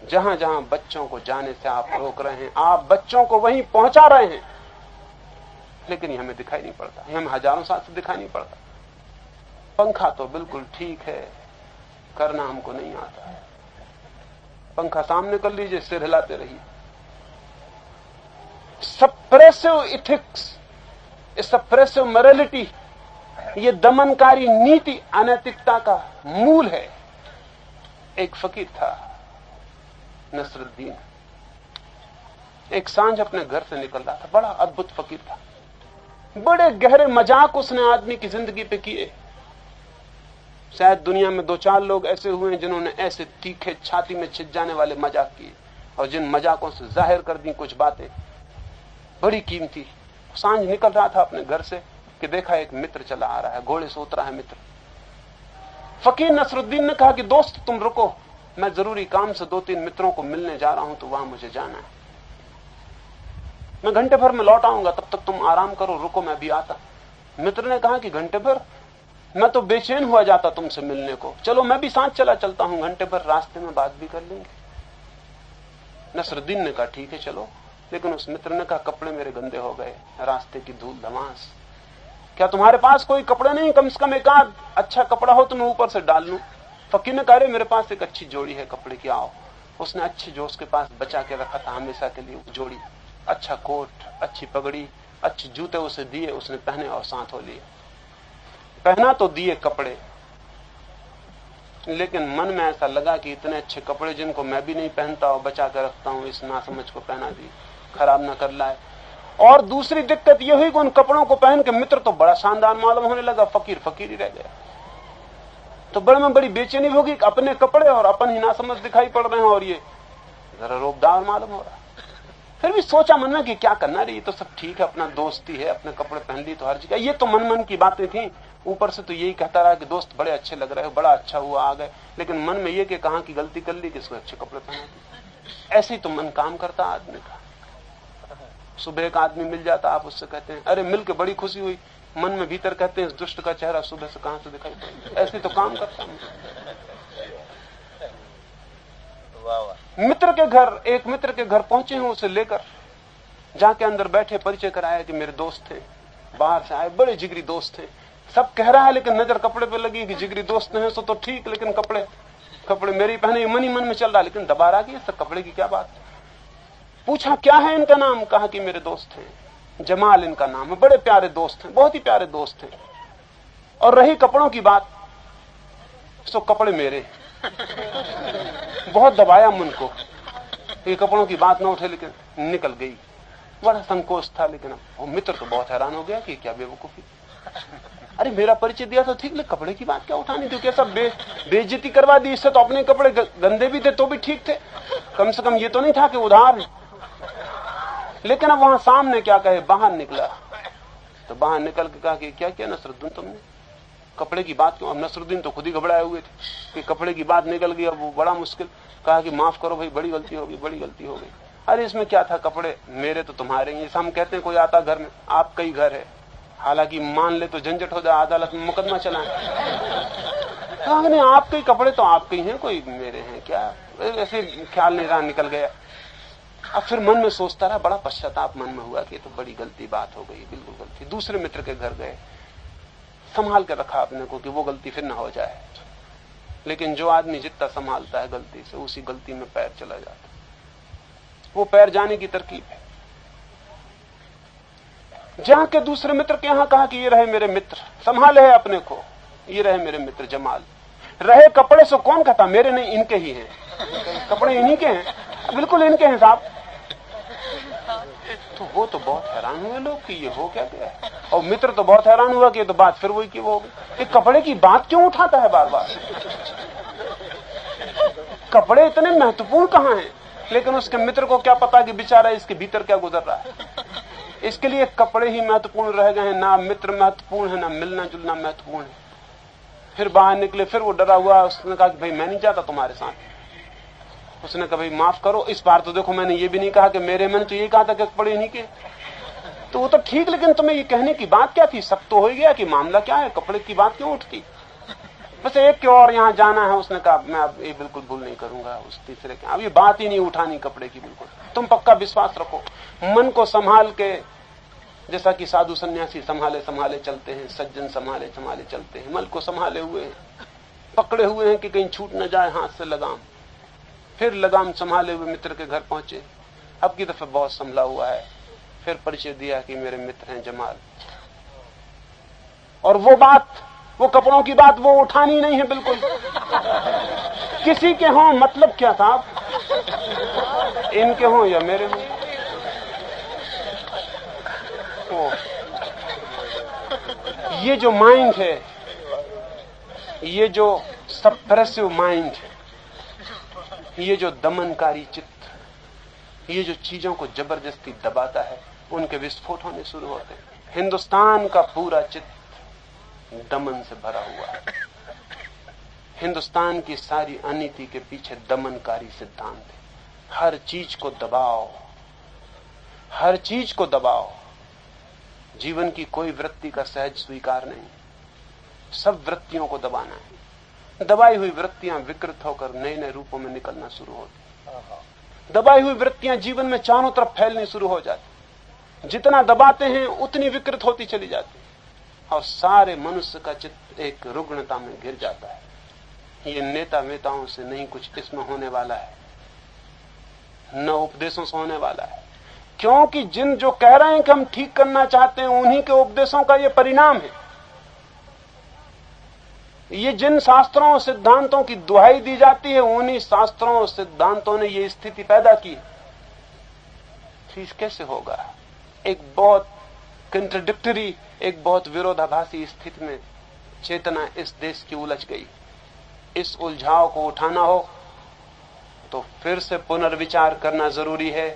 जहां जहां बच्चों को जाने से आप रोक रहे हैं, आप बच्चों को वहीं पहुंचा रहे हैं। लेकिन ये हमें दिखाई नहीं पड़ता, ये हमें हजारों साल से दिखाई नहीं पड़ता। पंखा तो बिल्कुल ठीक है, करना हमको नहीं आता है। पंखा सामने कर लीजिए, सिर हिलाते रहिए। सप्रेसिव इथिक्स, सप्रेसिव मोरालिटी, ये दमनकारी नीति अनैतिकता का मूल है। एक फकीर था नसरुद्दीन, एक सांझ अपने घर से निकल रहा था। बड़ा अद्भुत फकीर था, बड़े गहरे मजाक उसने आदमी की जिंदगी पे किए। शायद दुनिया में 2-4 लोग ऐसे हुए हैं जिन्होंने ऐसे तीखे, छाती में छिद जाने वाले मजाक किए, और जिन मजाकों से जाहिर कर दी कुछ बातें बड़ी कीमती। सांझ निकल रहा था अपने घर से कि देखा एक मित्र चला आ रहा है, घोड़े से उतरा है मित्र। फकीर नसरुद्दीन ने कहा कि दोस्त तुम रुको, मैं जरूरी काम से 2-3 मित्रों को मिलने जा रहा हूं, तो वहां मुझे जाना है। मैं घंटे भर में लौट आऊंगा, तब तक तुम आराम करो, रुको मैं भी आता। मित्र ने कहा कि घंटे भर? मैं तो बेचैन हुआ जाता तुमसे मिलने को। चलो मैं भी साथ चला चलता हूं, घंटे भर रास्ते में बात भी कर लेंगे। नसरुद्दीन ने कहा ठीक है चलो। लेकिन उस मित्र ने कहा कपड़े मेरे गंदे हो गए, रास्ते की धूल धमास। क्या तुम्हारे पास कोई कपड़े नहीं? कम से कम एक आध अच्छा कपड़ा हो तो मैं ऊपर से डाल लूं। फकीर ने कहा मेरे पास एक अच्छी जोड़ी है कपड़े की, आओ। उसने अच्छी जो उसके पास बचा के रखा था हमेशा के लिए जोड़ी, अच्छा कोट, अच्छी पगड़ी, अच्छे जूते उसे दिए। उसने पहने और साथ हो लिए। पहना तो दिए कपड़े, लेकिन मन में ऐसा लगा कि इतने अच्छे कपड़े जिनको मैं भी नहीं पहनता और बचा कर रखता हूं, इस नासमझ को पहना दी, खराब ना कर लाए। और दूसरी दिक्कत यह हुई कि उन कपड़ों को पहन के मित्र तो बड़ा शानदार मालूम होने लगा, फकीर फकीर ही रह गया। तो बड़े में बड़ी बेचैनी होगी कि अपने कपड़े और अपन ही नासमझ दिखाई पड़ रहे हैं, और ये जरा रोबदार मालूम हो रहा। फिर भी सोचा मन में कि क्या करना रही, तो सब ठीक है, अपना दोस्ती है, अपने कपड़े पहन ली तो हर जगह। ये तो मन मन की बातें थी। ऊपर से तो यही कहता रहा कि दोस्त बड़े अच्छे लग रहे हो, बड़ा अच्छा हुआ आ गए। लेकिन मन में ये कि कहां की गलती कर ली कि इसको अच्छे कपड़े पहना दिए। ऐसे ही तो मन काम करता आदमी का। सुबह एक आदमी मिल जाता, आप उससे कहते हैं अरे मिल के बड़ी खुशी हुई, मन में भीतर कहते हैं इस दुष्ट का चेहरा सुबह से कहां से दिखाई पड़ा। ऐसे तो काम करता हूं। मित्र के घर, एक मित्र के घर पहुंचे हूं, उसे लेकर जाके अंदर बैठे परिचय कराया कि मेरे दोस्त थे, बाहर से आए, बड़े जिगरी दोस्त थे। सब कह रहा है लेकिन नजर कपड़े पे लगी कि जिगरी दोस्त हैं सो तो ठीक, लेकिन कपड़े मेरे पहने मन ही मन में चल रहा, लेकिन दबा रहा कि सब कपड़े की क्या बात। पूछा क्या है इनका नाम? कहा कि मेरे दोस्त हैं, जमाल इनका नाम है, बड़े प्यारे दोस्त हैं, बहुत ही प्यारे दोस्त हैं। और रही कपड़ों की बात, सो कपड़े मेरे। बहुत दबाया मन को, ये कपड़ों की बात न उठे, लेकिन निकल गई। बड़ा संकोच था, लेकिन अब मित्र तो बहुत हैरान हो गया कि क्या बेवकूफी। अरे मेरा परिचय दिया तो ठीक, लेकिन कपड़े की बात क्या उठानी थी? कैसा बेइज्जती करवा दी। इससे तो अपने कपड़े गंदे भी थे तो भी ठीक थे, कम से कम ये तो नहीं था कि उधार है। लेकिन अब वहां सामने क्या कहे, बाहर निकला तो बाहर निकल के कहा कि क्या किया नसरुद्दीन तुमने, कपड़े की बात क्यों? अब नसरुद्दीन तो खुद ही घबराए हुए थे कि कपड़े की बात निकल गई, अब वो बड़ा मुश्किल। कहा कि माफ करो भाई, बड़ी गलती हो गई, बड़ी गलती हो गई। अरे इसमें क्या था, कपड़े मेरे तो तुम्हारे ही। हम कहते हैं कोई आता घर में, आपका ही घर है, हालांकि मान ले तो झंझट हो जाए, अदालत में मुकदमा चलाएं। आपके ही कपड़े तो आपके ही हैं, कोई मेरे हैं क्या? ऐसे ख्याल नहीं रहा, निकल गया। अब फिर मन में सोचता रहा, बड़ा पश्चाताप मन में हुआ कि तो बड़ी गलती बात हो गई, बिल्कुल गलती। दूसरे मित्र के घर गए, संभाल कर रखा अपने को कि वो गलती फिर ना हो जाए। लेकिन जो आदमी जितना संभालता है गलती से, उसी गलती में पैर चला जाता। वो पैर जाने की तरकीब है। जहां के दूसरे मित्र के यहां कहा कि ये रहे मेरे मित्र, संभाले है अपने को, ये रहे मेरे मित्र जमाल। रहे कपड़े से कौन कहता मेरे नहीं, इनके ही हैं, कपड़े इन्हीं के हैं, बिल्कुल इनके हैं साहब। तो वो तो बहुत हैरान हुए लोग कि ये हो क्या गया। और मित्र तो बहुत हैरान हुआ कि ये तो बात फिर वही की वो हो गई। कपड़े की बात क्यों उठाता है बार बार? कपड़े इतने महत्वपूर्ण कहां हैं? लेकिन उसके मित्र को क्या पता कि बेचारा इसके भीतर क्या गुजर रहा है। इसके लिए कपड़े ही महत्वपूर्ण रह गए हैं, ना मित्र महत्वपूर्ण है, ना मिलना जुलना महत्वपूर्ण है। फिर बाहर निकले, फिर वो डरा हुआ, उसने कहा कि भाई मैं नहीं जाता तुम्हारे साथ। उसने कहा भाई माफ करो, इस बार तो देखो मैंने ये भी नहीं कहा कि मेरे, मैंने तो ये कहा था कि कपड़े नहीं के। तो वो तो ठीक, लेकिन तुम्हें ये कहने की बात क्या थी? सब तो हो गया कि मामला क्या है, कपड़े की बात क्यों उठती? बस एक के और यहाँ जाना है, उसने कहा मैं अब ये बिल्कुल भूल नहीं करूंगा। उस तीसरे के अब ये बात ही नहीं उठानी कपड़े की बिल्कुल। तुम पक्का विश्वास रखो, मन को संभाल के, जैसा कि साधु सन्यासी संभाले संभाले चलते हैं, सज्जन संभाले संभाले चलते हैं, मन को संभाले हुए हैं, पकड़े हुए हैं कि कहीं छूट न जाए हाथ से लगाम। फिर लगाम संभाले हुए मित्र के घर पहुंचे, अब की दफे बहुत संभला हुआ है। फिर परिचय दिया कि मेरे मित्र हैं जमाल। और वो बात, वो कपड़ों की बात वो उठानी नहीं है बिल्कुल। किसी के हों मतलब क्या था, इनके हों या मेरे हों। ये जो माइंड है, ये जो सप्रेसिव माइंड, ये जो दमनकारी चित्त, ये जो चीजों को जबरदस्ती दबाता है, उनके विस्फोट होने शुरू होते हैं। हिंदुस्तान का पूरा चित्त दमन से भरा हुआ है। हिंदुस्तान की सारी अनीति के पीछे दमनकारी सिद्धांत है। हर चीज को दबाओ, हर चीज को दबाओ। जीवन की कोई वृत्ति का सहज स्वीकार नहीं, सब वृत्तियों को दबाना है। दबाई हुई वृत्तियां विकृत होकर नए नए रूपों में निकलना शुरू होती। दबाई हुई वृत्तियां जीवन में चारों तरफ फैलनी शुरू हो जाती। जितना दबाते हैं उतनी विकृत होती चली जाती, और सारे मनुष्य का चित्त एक रुग्णता में घिर जाता है। ये नेता वेताओं से नहीं कुछ इसमें होने वाला है, न उपदेशों से होने वाला है। क्योंकि जिन जो कह रहे हैं कि हम ठीक करना चाहते हैं, उन्हीं के उपदेशों का ये परिणाम है। ये जिन शास्त्रों और सिद्धांतों की दुहाई दी जाती है, उन्हीं शास्त्रों और सिद्धांतों ने ये स्थिति पैदा की। कैसे होगा? एक बहुत कंट्राडिक्टरी, एक बहुत विरोधाभासी स्थिति में चेतना इस देश की उलझ गई। इस उलझाव को उठाना हो तो फिर से पुनर्विचार करना जरूरी है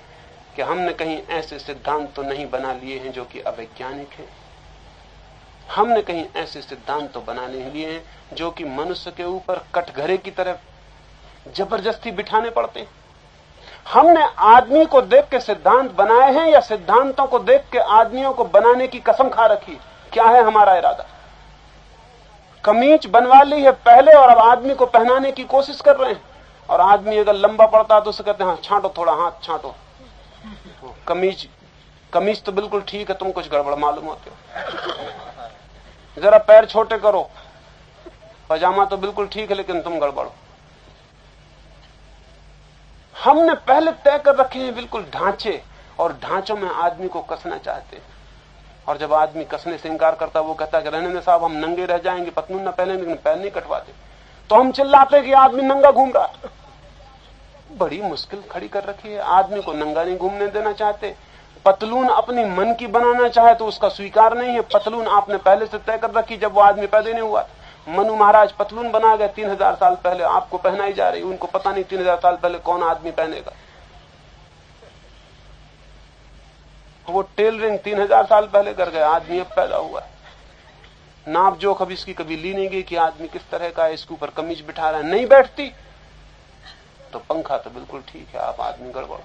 कि हमने कहीं ऐसे सिद्धांत तो नहीं बना लिए हैं जो कि अवैज्ञानिक हैं। हमने कहीं ऐसे सिद्धांत तो बना नहीं लिए हैं जो कि मनुष्य के ऊपर कटघरे की तरह जबरदस्ती बिठाने पड़ते हैं। हमने आदमी को देख के सिद्धांत बनाए हैं या सिद्धांतों को देख के आदमियों को बनाने की कसम खा रखी? क्या है हमारा इरादा? कमीज बनवा ली है पहले और अब आदमी को पहनाने की कोशिश कर रहे हैं। और आदमी अगर लंबा पड़ता है तो उसे कहते हैं हाँ छांटो, थोड़ा हाथ छांटो। कमीज तो बिल्कुल ठीक है, तुम कुछ गड़बड़ मालूम होते हो। जरा पैर छोटे करो। पजामा तो बिल्कुल ठीक है लेकिन तुम गड़बड़। हमने पहले तय कर रखे हैं बिल्कुल ढांचे, और ढांचों में आदमी को कसना चाहते हैं। और जब आदमी कसने से इंकार करता है, वो कहता है कि रहने में साहब हम नंगे रह जाएंगे, पतलून न पहने लेकिन पैर नहीं कटवाते। तो हम चिल्लाते कि आदमी नंगा घूम रहा है। बड़ी मुश्किल खड़ी कर रखी है। आदमी को नंगा नहीं घूमने देना चाहते। पतलून अपनी मन की बनाना चाहे तो उसका स्वीकार नहीं है। पतलून आपने पहले से तय कर रखी जब वो आदमी पैदा नहीं हुआ। मनु महाराज पतलून बना गए 3000 साल पहले, आपको पहनाई जा रही। उनको पता नहीं 3000 साल पहले कौन आदमी पहनेगा। वो टेलरिंग 3000 साल पहले कर गए, आदमी अब पैदा हुआ है। नाप जोख अब इसकी कभी ली नहीं गई कि आदमी किस तरह का है, इसके ऊपर कमीज बिठा रहा है, नहीं बैठती। तो पंखा तो बिल्कुल ठीक है, आप आदमी गड़बड़।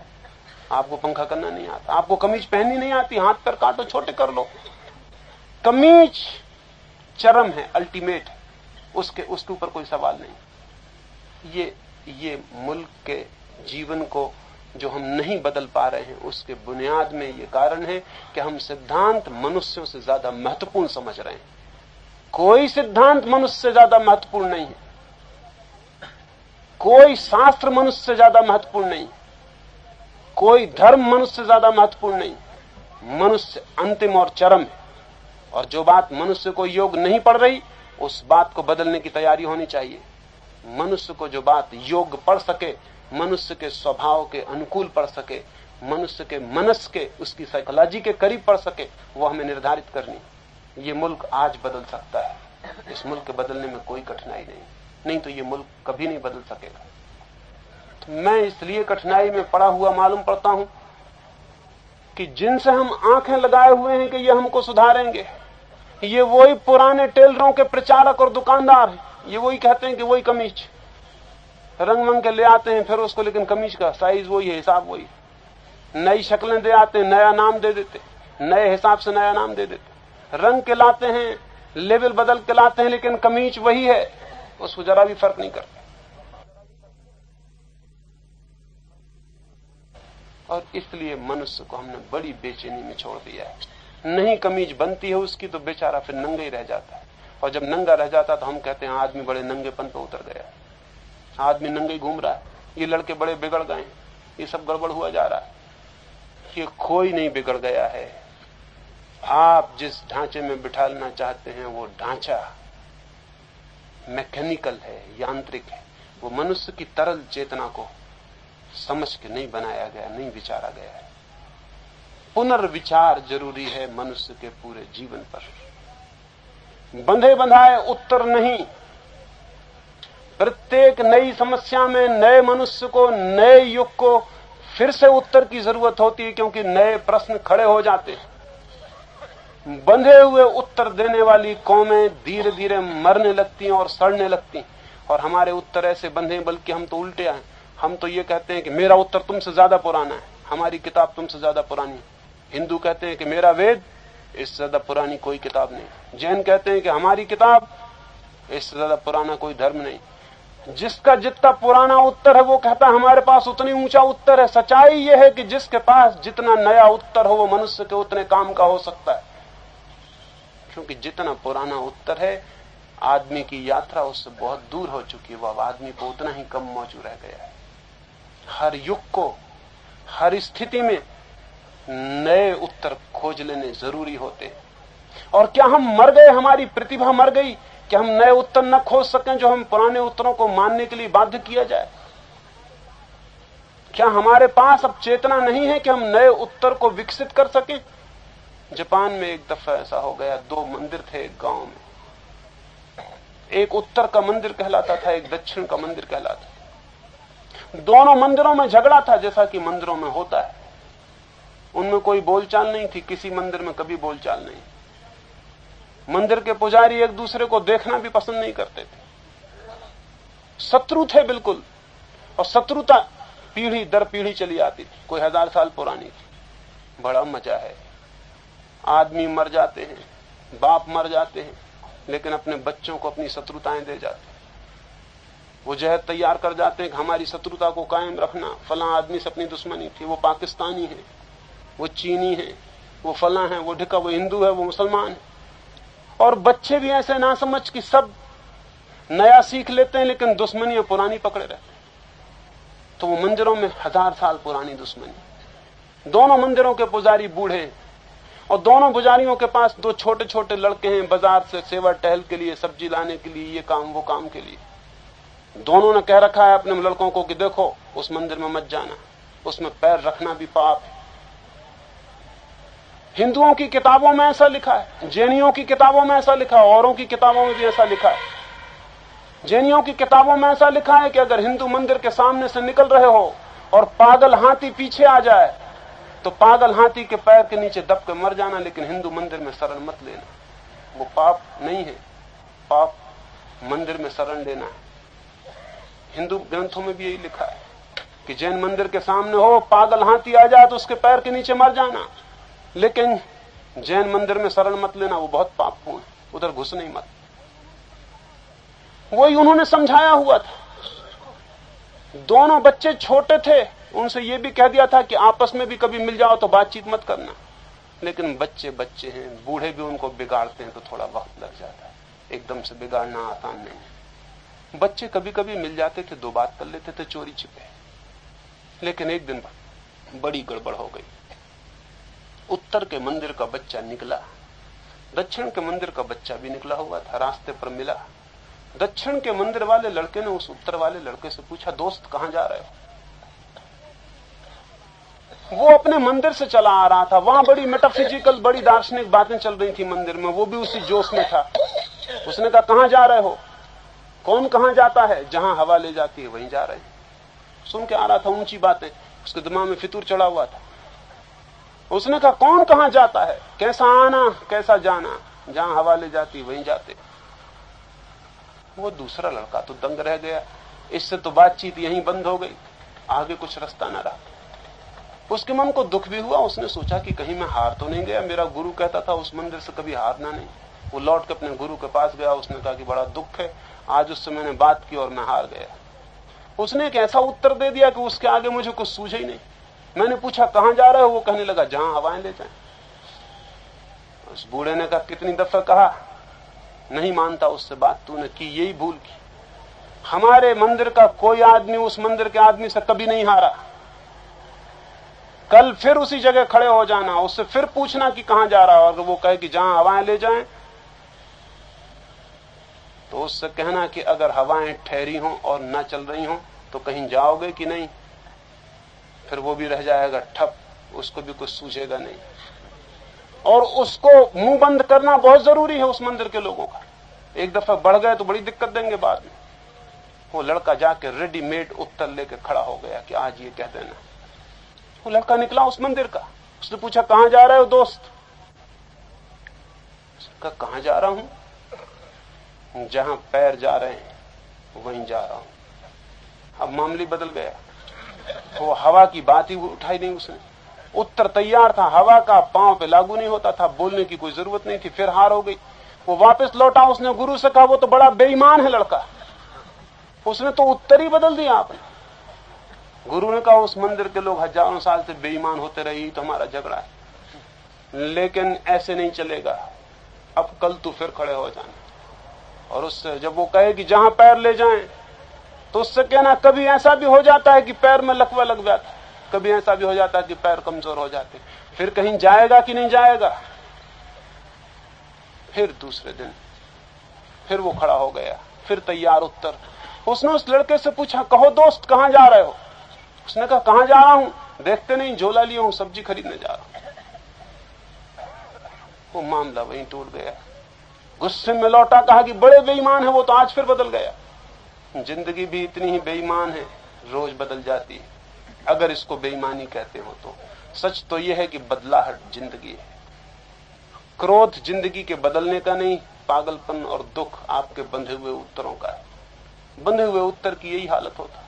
आपको पंखा करना नहीं आता, आपको कमीज पहननी नहीं आती, हाथ पैर काटो, छोटे कर लो। कमीज चरम है, अल्टीमेट है, उसके ऊपर कोई सवाल नहीं। ये मुल्क के जीवन को जो हम नहीं बदल पा रहे हैं, उसके बुनियाद में ये कारण है कि हम सिद्धांत मनुष्यों से ज्यादा महत्वपूर्ण समझ रहे हैं। कोई सिद्धांत मनुष्य से ज्यादा महत्वपूर्ण नहीं है, कोई शास्त्र मनुष्य से ज्यादा महत्वपूर्ण नहीं, कोई धर्म मनुष्य से ज्यादा महत्वपूर्ण नहीं। मनुष्य अंतिम और चरम है, और जो बात मनुष्य को योग नहीं पड़ रही, उस बात को बदलने की तैयारी होनी चाहिए। मनुष्य को जो बात योग्य पड़ सके, मनुष्य के स्वभाव के अनुकूल पड़ सके, मनुष्य के मनस के, उसकी साइकोलॉजी के करीब पड़ सके, वो हमें निर्धारित करनी। ये मुल्क आज बदल सकता है, इस मुल्क के बदलने में कोई कठिनाई नहीं तो ये मुल्क कभी नहीं बदल सकेगा। तो मैं इसलिए कठिनाई में पड़ा हुआ मालूम पड़ता हूं कि जिनसे हम आंखें लगाए हुए हैं कि ये हमको सुधारेंगे, ये वही पुराने टेलरों के प्रचारक और दुकानदार हैं। ये वही कहते हैं कि वही कमीज रंग मंग के ले आते हैं, फिर उसको लेकिन कमीज का साइज वही है, हिसाब वही, नई शक्लें दे आते हैं, नया नाम दे देते, नए हिसाब से नया नाम दे देते। रंग के लाते हैं, लेवल बदल के लाते हैं, लेकिन कमीज वही है, उसको जरा भी फर्क नहीं करता। और इसलिए मनुष्य को हमने बड़ी बेचैनी में छोड़ दिया है। नहीं कमीज बनती है उसकी तो बेचारा फिर नंगा ही रह जाता है, और जब नंगा रह जाता तो हम कहते हैं आदमी बड़े नंगेपन पे उतर गया, आदमी नंगे ही घूम रहा है, ये लड़के बड़े बिगड़ गए, ये सब गड़बड़ हुआ जा रहा है। ये कोई नहीं बिगड़ गया है। आप जिस ढांचे में बिठाना चाहते हैं वो ढांचा मैकेनिकल है, यांत्रिक है। वो मनुष्य की तरल चेतना को समझ के नहीं बनाया गया, नहीं विचारा गया है। पुनर्विचार जरूरी है मनुष्य के पूरे जीवन पर। बंधे बंधाए उत्तर नहीं। प्रत्येक नई समस्या में नए मनुष्य को, नए युग को फिर से उत्तर की जरूरत होती है, क्योंकि नए प्रश्न खड़े हो जाते हैं। बंधे हुए उत्तर देने वाली कौमें धीरे धीरे मरने लगती हैं और सड़ने लगती हैं। और हमारे उत्तर ऐसे बंधे, बल्कि हम तो उल्टे हैं। हम तो ये कहते हैं कि मेरा उत्तर तुमसे ज्यादा पुराना है, हमारी किताब तुमसे ज्यादा पुरानी है। हिंदू कहते हैं कि मेरा वेद इससे ज्यादा पुरानी कोई किताब नहीं। जैन कहते हैं कि हमारी किताब इससे ज्यादा पुराना कोई धर्म नहीं। जिसका जितना पुराना उत्तर है वो कहता है हमारे पास उतनी ऊंचा उत्तर है। सच्चाई यह है कि जिसके पास जितना नया उत्तर हो वो मनुष्य के उतने काम का हो सकता है, क्योंकि जितना पुराना उत्तर है आदमी की यात्रा उससे बहुत दूर हो चुकी है, वो अब आदमी को उतना ही कम मौजूद रह गया है। हर युग को, हर स्थिति में नए उत्तर खोज लेने जरूरी होते हैं। और क्या हम मर गए, हमारी प्रतिभा मर गई कि हम नए उत्तर न खोज सकें जो हम पुराने उत्तरों को मानने के लिए बाध्य किया जाए? क्या हमारे पास अब चेतना नहीं है कि हम नए उत्तर को विकसित कर सकें? जापान में एक दफा ऐसा हो गया, 2 मंदिर थे एक गांव में। एक उत्तर का मंदिर कहलाता था, एक दक्षिण का मंदिर कहलाता था। दोनों मंदिरों में झगड़ा था, जैसा कि मंदिरों में होता है। उनमें कोई बोलचाल नहीं थी, किसी मंदिर में कभी बोलचाल नहीं। मंदिर के पुजारी एक दूसरे को देखना भी पसंद नहीं करते थे, शत्रु थे बिल्कुल। और शत्रुता पीढ़ी दर पीढ़ी चली आती थी, कोई 1000 साल पुरानी थी। बड़ा मजा है। आदमी मर जाते हैं, बाप मर जाते हैं, लेकिन अपने बच्चों को अपनी शत्रुताएं दे जाते हैं। वो जहर तैयार कर जाते हैं कि हमारी शत्रुता को कायम रखना। फला आदमी से अपनी दुश्मनी थी, वो पाकिस्तानी है, वो चीनी है, वो फला है, वो ढिका, वो हिंदू है, वो मुसलमान है। और बच्चे भी ऐसे ना समझ कि सब नया सीख लेते हैं, लेकिन दुश्मनियां पुरानी पकड़े रहते हैं। तो वो मंदिरों में 1000 साल पुरानी दुश्मनी। दोनों मंदिरों के पुजारी बूढ़े, और दोनों पुजारियों के पास 2 छोटे छोटे लड़के हैं, बाजार से सेवा टहल के लिए, सब्जी लाने के लिए, ये काम वो काम के लिए। दोनों ने कह रखा है अपने लड़कों को कि देखो उस मंदिर में मत जाना, उसमें पैर रखना भी पाप है। हिंदुओं की किताबों में ऐसा लिखा है, जैनियों की किताबों में ऐसा लिखा है, औरों की किताबों में भी ऐसा लिखा है। जैनियों की किताबों में ऐसा लिखा है कि अगर हिंदू मंदिर के सामने से निकल रहे हो और पागल हाथी पीछे आ जाए तो पागल हाथी के पैर के नीचे दब के मर जाना, लेकिन हिंदू मंदिर में शरण मत लेना। वो पाप नहीं है, पाप मंदिर में शरण लेना है। हिंदू ग्रंथों में भी यही लिखा है कि जैन मंदिर के सामने हो, पागल हाथी आ जाए तो उसके पैर के नीचे मर जाना, लेकिन जैन मंदिर में शरण मत लेना, वो बहुत पापपूर्ण है, उधर घुस नहीं मत। वही उन्होंने समझाया हुआ था। दोनों बच्चे छोटे थे, उनसे ये भी कह दिया था कि आपस में भी कभी मिल जाओ तो बातचीत मत करना, लेकिन बच्चे बच्चे हैं, बूढ़े भी उनको बिगाड़ते हैं तो थोड़ा वक्त लग जाता है, एकदम से बिगाड़ना आसान नहीं है। बच्चे कभी कभी मिल जाते थे, 2 बात कर लेते थे चोरी छिपे, लेकिन एक दिन बड़ी गड़बड़ हो गई। उत्तर के मंदिर का बच्चा निकला, दक्षिण के मंदिर का बच्चा भी निकला हुआ था, रास्ते पर मिला। दक्षिण के मंदिर वाले लड़के ने उस उत्तर वाले लड़के से पूछा, दोस्त कहां जा रहे हो? वो अपने मंदिर से चला आ रहा था, वहां बड़ी मेटाफिजिकल, बड़ी दार्शनिक बातें चल रही थी मंदिर में, वो भी उसी जोश में था। उसने कहा, कहां जा रहे हो? कौन कहां जाता है? जहां हवा ले जाती है वहीं जा रहे हैं। सुन के आ रहा था ऊंची बातें, उसके दिमाग में फितूर चढ़ा हुआ था। उसने कहा, कौन कहां जाता है? कैसा आना कैसा जाना, जहां हवा ले जाती वहीं जाते। वो दूसरा लड़का तो दंग रह गया, इससे तो बातचीत यहीं बंद हो गई, आगे कुछ रास्ता न रहा। उसके मन को दुख भी हुआ। उसने सोचा कि कहीं मैं हार तो नहीं गया, मेरा गुरु कहता था उस मंदिर से कभी हारना नहीं। वो लौट के अपने गुरु के पास गया। उसने कहा कि बड़ा दुख है, आज उससे मैंने बात की और मैं हार गया। उसने एक ऐसा उत्तर दे दिया कि उसके आगे मुझे कुछ सूझे ही नहीं। मैंने पूछा कहां जा रहे हो? वो कहने लगा जहां हवाएं ले जाएं। उस बूढ़े ने कहा कितनी दफा कहा, नहीं मानता उससे बात, तूने की यही भूल की। हमारे मंदिर का कोई आदमी उस मंदिर के आदमी से कभी नहीं हारा। कल फिर उसी जगह खड़े हो जाना, उससे फिर पूछना कि कहां जा रहा हो। अगर वो कहे कि जहां हवाएं ले जाएं, तो उससे कहना कि अगर हवाएं ठहरी हों और न चल रही हों तो कहीं जाओगे कि नहीं। फिर वो भी रह जाएगा ठप, उसको भी कुछ सूझेगा नहीं। और उसको मुंह बंद करना बहुत जरूरी है उस मंदिर के लोगों का। एक दफा बढ़ गए तो बड़ी दिक्कत देंगे बाद में। वो लड़का जाके रेडीमेड उत्तर लेके खड़ा हो गया कि आज ये कह देना। वो लड़का निकला उस मंदिर का। उसने पूछा कहां जा रहे हो दोस्त? उसने कहा कहां जा रहा हूं? जहां पैर जा रहे हैं वहीं जा रहा हूं। अब मामले बदल गया। वो हवा की बात ही उठाई नहीं उसने। उत्तर तैयार था, हवा का पांव पे लागू नहीं होता था, बोलने की कोई जरूरत नहीं थी। फिर हार हो गई। वो वापस लौटा। उसने गुरु से कहा वो तो बड़ा बेईमान है लड़का, उसने तो उत्तर ही बदल दिया आपने। गुरु ने कहा उस मंदिर के लोग हजारों साल से बेईमान होते रहे, तो हमारा झगड़ा है, लेकिन ऐसे नहीं चलेगा। अब कल तू फिर खड़े हो जाना। और उससे जब वो कहे कि जहां पैर ले जाएं, तो उससे कहना कभी ऐसा भी हो जाता है कि पैर में लकवा लग जाता है, कभी ऐसा भी हो जाता है कि पैर कमजोर हो जाते। फिर कहीं जाएगा कि नहीं जाएगा। फिर दूसरे दिन फिर वो खड़ा हो गया, फिर तैयार उत्तर। उसने उस लड़के से पूछा कहो दोस्त कहां जा रहे हो? उसने कहा कहां जा रहा हूं? देखते नहीं झोला लिया हूं, सब्जी खरीदने जा रहा हूं। वो मामला वहीं टूट गया। गुस्से में लौटा, कहा कि बड़े बेईमान है वो तो। आज फिर बदल गया। जिंदगी भी इतनी ही बेईमान है, रोज बदल जाती है। अगर इसको बेईमानी कहते हो तो सच तो यह है कि बदलाहट जिंदगी है। क्रोध जिंदगी के बदलने का नहीं, पागलपन और दुख आपके बंधे हुए उत्तरों का है। बंधे हुए उत्तर की यही हालत होता है।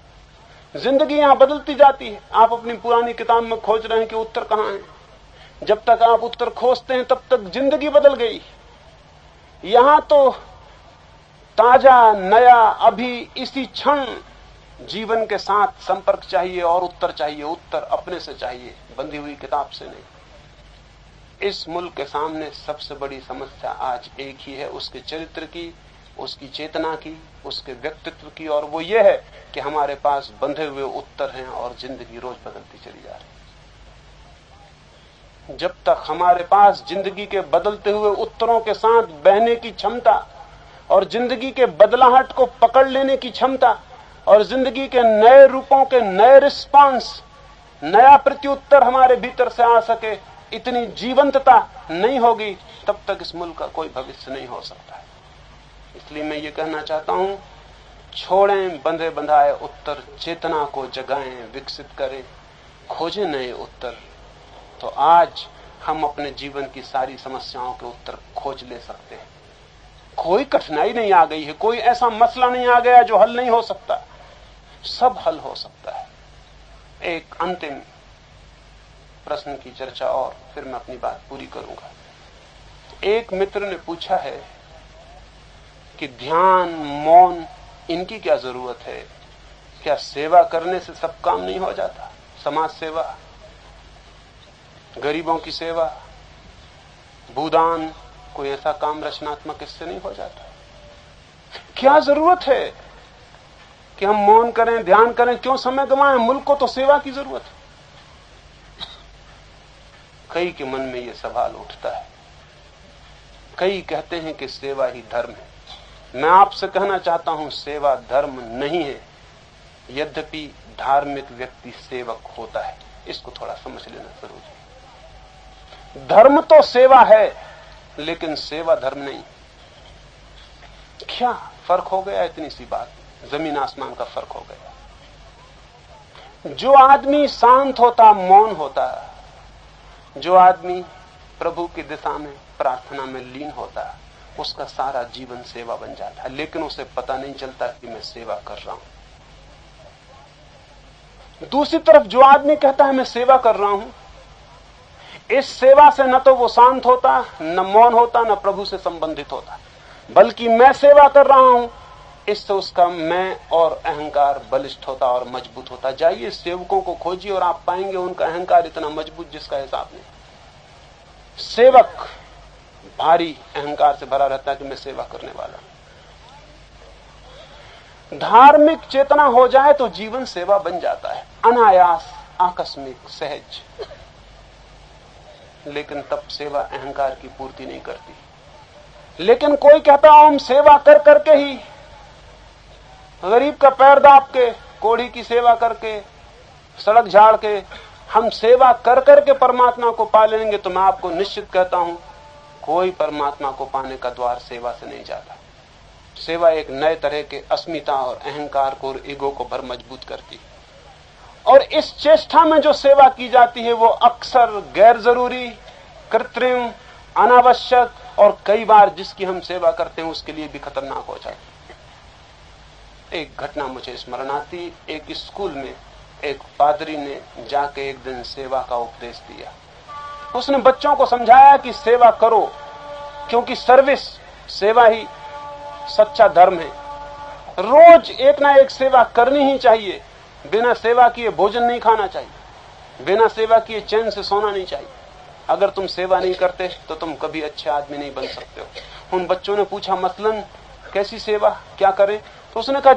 जिंदगी यहां बदलती जाती है। आप अपनी पुरानी किताब में खोज रहे हैं कि उत्तर कहां है। जब तक आप उत्तर खोजते हैं तब तक जिंदगी बदल गई। यहां तो ताजा नया अभी इसी क्षण जीवन के साथ संपर्क चाहिए और उत्तर चाहिए। उत्तर अपने से चाहिए, बंधी हुई किताब से नहीं। इस मुल्क के सामने सबसे बड़ी समस्या आज एक ही है, उसके चरित्र की, उसकी चेतना की, उसके व्यक्तित्व की, और वो ये है कि हमारे पास बंधे हुए उत्तर हैं और जिंदगी रोज बदलती चली जा रही है। जब तक हमारे पास जिंदगी के बदलते हुए उत्तरों के साथ बहने की क्षमता और जिंदगी के बदलाहट को पकड़ लेने की क्षमता और जिंदगी के नए रूपों के नए रिस्पांस, नया प्रत्युत्तर हमारे भीतर से आ सके, इतनी जीवंतता नहीं होगी, तब तक इस मुल्क का कोई भविष्य नहीं हो सकता है। इसलिए मैं ये कहना चाहता हूं, छोड़ें बंधे बंधाए उत्तर, चेतना को जगाएं, विकसित करें, खोजें नए उत्तर। तो आज हम अपने जीवन की सारी समस्याओं के उत्तर खोज ले सकते हैं। कोई कठिनाई नहीं आ गई है, कोई ऐसा मसला नहीं आ गया जो हल नहीं हो सकता। सब हल हो सकता है। एक अंतिम प्रश्न की चर्चा और फिर मैं अपनी बात पूरी करूंगा। एक मित्र ने पूछा है कि ध्यान, मौन, इनकी क्या जरूरत है? क्या सेवा करने से सब काम नहीं हो जाता? समाज सेवा, गरीबों की सेवा, भूदान, कोई ऐसा काम रचनात्मक इससे नहीं हो जाता? क्या जरूरत है कि हम मौन करें, ध्यान करें? क्यों समय गंवाएं? मुल्क को तो सेवा की जरूरत है। कई के मन में यह सवाल उठता है। कई कहते हैं कि सेवा ही धर्म है। मैं आपसे कहना चाहता हूं, सेवा धर्म नहीं है, यद्यपि धार्मिक व्यक्ति सेवक होता है। इसको थोड़ा समझ लेना जरूरी है। धर्म तो सेवा है, लेकिन सेवा धर्म नहीं। क्या फर्क हो गया? इतनी सी बात, जमीन आसमान का फर्क हो गया। जो आदमी शांत होता, मौन होता, जो आदमी प्रभु की दिशा में, प्रार्थना में लीन होता, उसका सारा जीवन सेवा बन जाता है। लेकिन उसे पता नहीं चलता कि मैं सेवा कर रहा हूं। दूसरी तरफ जो आदमी कहता है मैं सेवा कर रहा हूं, इस सेवा से न तो वो शांत होता, न मौन होता, न प्रभु से संबंधित होता, बल्कि मैं सेवा कर रहा हूं, इससे उसका मैं और अहंकार बलिष्ठ होता और मजबूत होता। जाइए सेवकों को खोजिए और आप पाएंगे उनका अहंकार इतना मजबूत जिसका हिसाब नहीं। सेवक भारी अहंकार से भरा रहता है कि मैं सेवा करने वाला हूं। धार्मिक चेतना हो जाए तो जीवन सेवा बन जाता है, अनायास, आकस्मिक, सहज। लेकिन तब सेवा अहंकार की पूर्ति नहीं करती। लेकिन कोई कहता हम सेवा कर करके ही, गरीब का पैर दाब के, कोढ़ी की सेवा करके, सड़क झाड़ के, हम सेवा कर करके परमात्मा को पा लेंगे, तो मैं आपको निश्चित कहता हूं कोई परमात्मा को पाने का द्वार सेवा से नहीं जाता। सेवा एक नए तरह के अस्मिता और अहंकार को और ईगो को भर मजबूत करती है। और इस चेष्टा में जो सेवा की जाती है वो अक्सर गैर जरूरी, कृत्रिम, अनावश्यक, और कई बार जिसकी हम सेवा करते हैं उसके लिए भी खतरनाक हो जाती है। एक घटना मुझे स्मरण आती। एक स्कूल में एक पादरी ने जाके एक दिन सेवा का उपदेश दिया। उसने बच्चों को समझाया कि सेवा करो, क्योंकि सर्विस, सेवा ही सच्चा धर्म है। रोज एक ना एक सेवा करनी ही चाहिए। बिना सेवा किए भोजन नहीं खाना चाहिए, बिना सेवा किए चैन से सोना नहीं चाहिए। अगर तुम सेवा नहीं करते तो तुम कभी अच्छे आदमी नहीं बन सकते हो। उन बच्चों ने पूछा मसलन कैसी सेवा, क्या करें? तो उसने कहा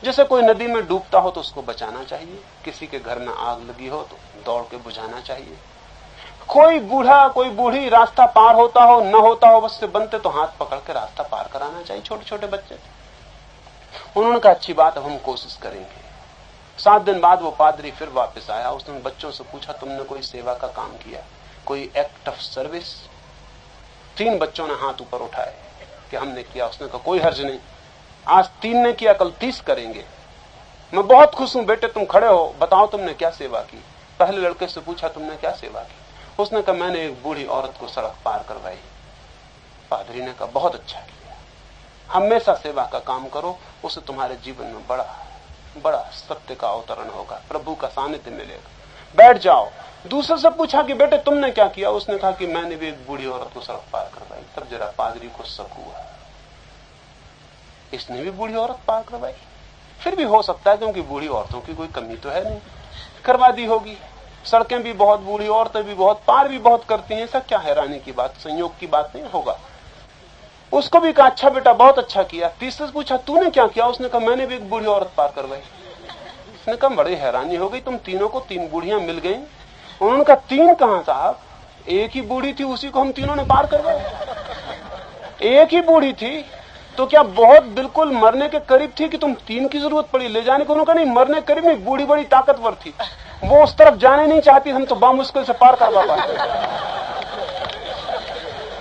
जैसे कोई नदी में डूबता हो तो उसको बचाना चाहिए, किसी के घर में आग लगी हो तो दौड़ के बुझाना चाहिए, कोई बूढ़ा कोई बूढ़ी रास्ता पार होता हो न होता हो बस से बनते तो हाथ पकड़ के रास्ता पार कराना चाहिए। छोटे छोटे बच्चे थे। उन्होंने कहा अच्छी बात, अब हम कोशिश करेंगे। 7 दिन बाद वो पादरी फिर वापस आया। उसने बच्चों से पूछा तुमने कोई सेवा का काम किया, कोई एक्ट ऑफ सर्विस? 3 बच्चों ने हाथ ऊपर उठाए कि हमने किया। उसने कहा कोई हर्ज नहीं, आज 3 ने किया, कल 30 करेंगे। मैं बहुत खुश हूं बेटे, तुम खड़े हो, बताओ तुमने क्या सेवा की। पहले लड़के से पूछा तुमने क्या सेवा की? उसने कहा मैंने एक बूढ़ी औरत को सड़क पार करवाई। पादरी ने कहा बहुत अच्छा किया, हमेशा सेवा का काम करो, उससे तुम्हारे जीवन में बड़ा बड़ा सत्य का अवतरण होगा, प्रभु का सानिध्य मिलेगा। बैठ जाओ। दूसरे से पूछा कि बेटे तुमने क्या किया? उसने कहा कि मैंने भी एक बूढ़ी औरत को सड़क पार करवाई। तब जरा पादरी को शक हुआ, इसने भी बूढ़ी औरत पार करवाई? फिर भी हो सकता है, क्योंकि बूढ़ी औरतों की कोई कमी तो है नहीं, करवा दी होगी। सड़कें भी बहुत, बूढ़ी औरतें भी बहुत, पार भी बहुत करती हैं, ऐसा क्या हैरानी की बात, संयोग की बात नहीं होगा। उसको भी कहा अच्छा बेटा बहुत अच्छा किया। तीसरे से पूछा तूने क्या किया? उसने कहा मैंने भी एक बूढ़ी औरत पार करवाई। उसने कहा बड़ी हैरानी हो गई, तुम तीनों को 3 बूढ़ियां मिल गई। उन्होंने कहा 3 कहां साहब, एक ही बूढ़ी थी, उसी को हम तीनों ने पार करवाया। एक ही बूढ़ी थी तो क्या बहुत बिल्कुल मरने के करीब थी कि तुम 3 की जरूरत पड़ी ले जाने को? उन्होंने कहा नहीं, मरने के करीब नहीं, बूढ़ी बड़ी ताकतवर थी, वो उस तरफ जाने नहीं चाहती, हम तो बामुश्किल से पार करवा पाते।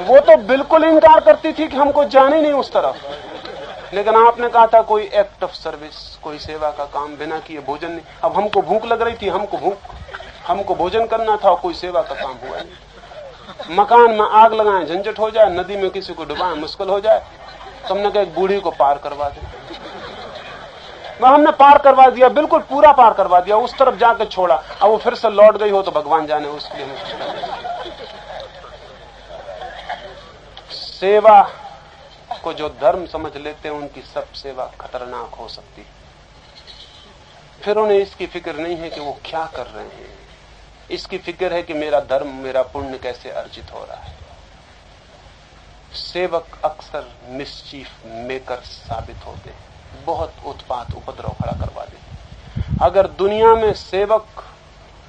वो तो बिल्कुल इनकार करती थी कि हमको जाने नहीं उस तरफ। लेकिन आपने कहा था कोई एक्ट ऑफ सर्विस, कोई सेवा का काम, बिना किए भोजन नहीं। अब हमको भूख लग रही थी, हमको भोजन करना था, कोई सेवा का काम हुआ नहीं। मकान में आग लगाएं झंझट हो जाए, नदी में किसी को डुबाएं मुश्किल हो जाए, तुमने कहा एक बूढ़ी को पार करवा दे। हमने पार करवा दिया, बिल्कुल पूरा पार करवा दिया, उस तरफ जाकर छोड़ा। अब वो फिर से लौट गई हो तो भगवान जाने, उसके लिए सेवा को जो धर्म समझ लेते हैं उनकी सब सेवा खतरनाक हो सकती है। फिर उन्हें इसकी फिक्र नहीं है कि वो क्या कर रहे हैं, इसकी फिक्र है कि मेरा धर्म, मेरा पुण्य कैसे अर्जित हो रहा है। सेवक अक्सर मिसचीफ मेकर साबित होते हैं, बहुत उत्पात उपद्रव खड़ा करवा देते। अगर दुनिया में सेवक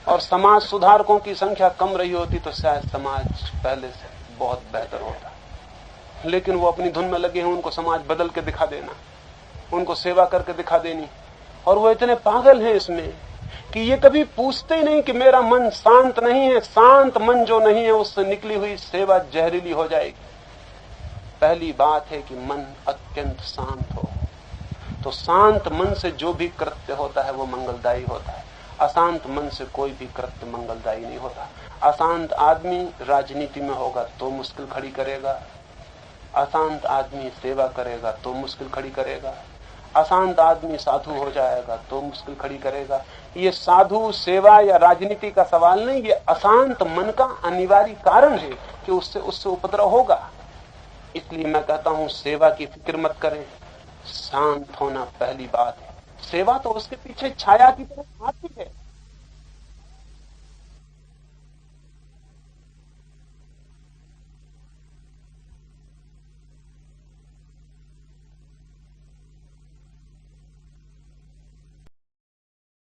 और समाज सुधारकों की संख्या कम रही होती तो शायद समाज पहले से बहुत बेहतर होता। लेकिन वो अपनी धुन में लगे हैं, उनको समाज बदल के दिखा देना, उनको सेवा करके दिखा देनी। और वो इतने पागल हैं इसमें कि ये कभी पूछते ही नहीं कि मेरा मन शांत नहीं है। शांत मन जो नहीं है उससे निकली हुई सेवा जहरीली हो जाएगी। पहली बात है कि मन अत्यंत शांत हो, तो शांत मन से जो भी कृत्य होता है वो मंगलदायी होता है। अशांत मन से कोई भी कृत्य मंगलदायी नहीं होता। अशांत आदमी राजनीति में होगा तो मुश्किल खड़ी करेगा, अशांत आदमी सेवा करेगा तो मुश्किल खड़ी करेगा, अशांत आदमी साधु हो जाएगा तो मुश्किल खड़ी करेगा। ये साधु सेवा या राजनीति का सवाल नहीं, ये अशांत मन का अनिवार्य कारण है कि उससे उपद्रव होगा। इसलिए मैं कहता हूं सेवा की फिक्र मत करें, शांत होना पहली बात है। सेवा तो उसके पीछे छाया की तरह आती है।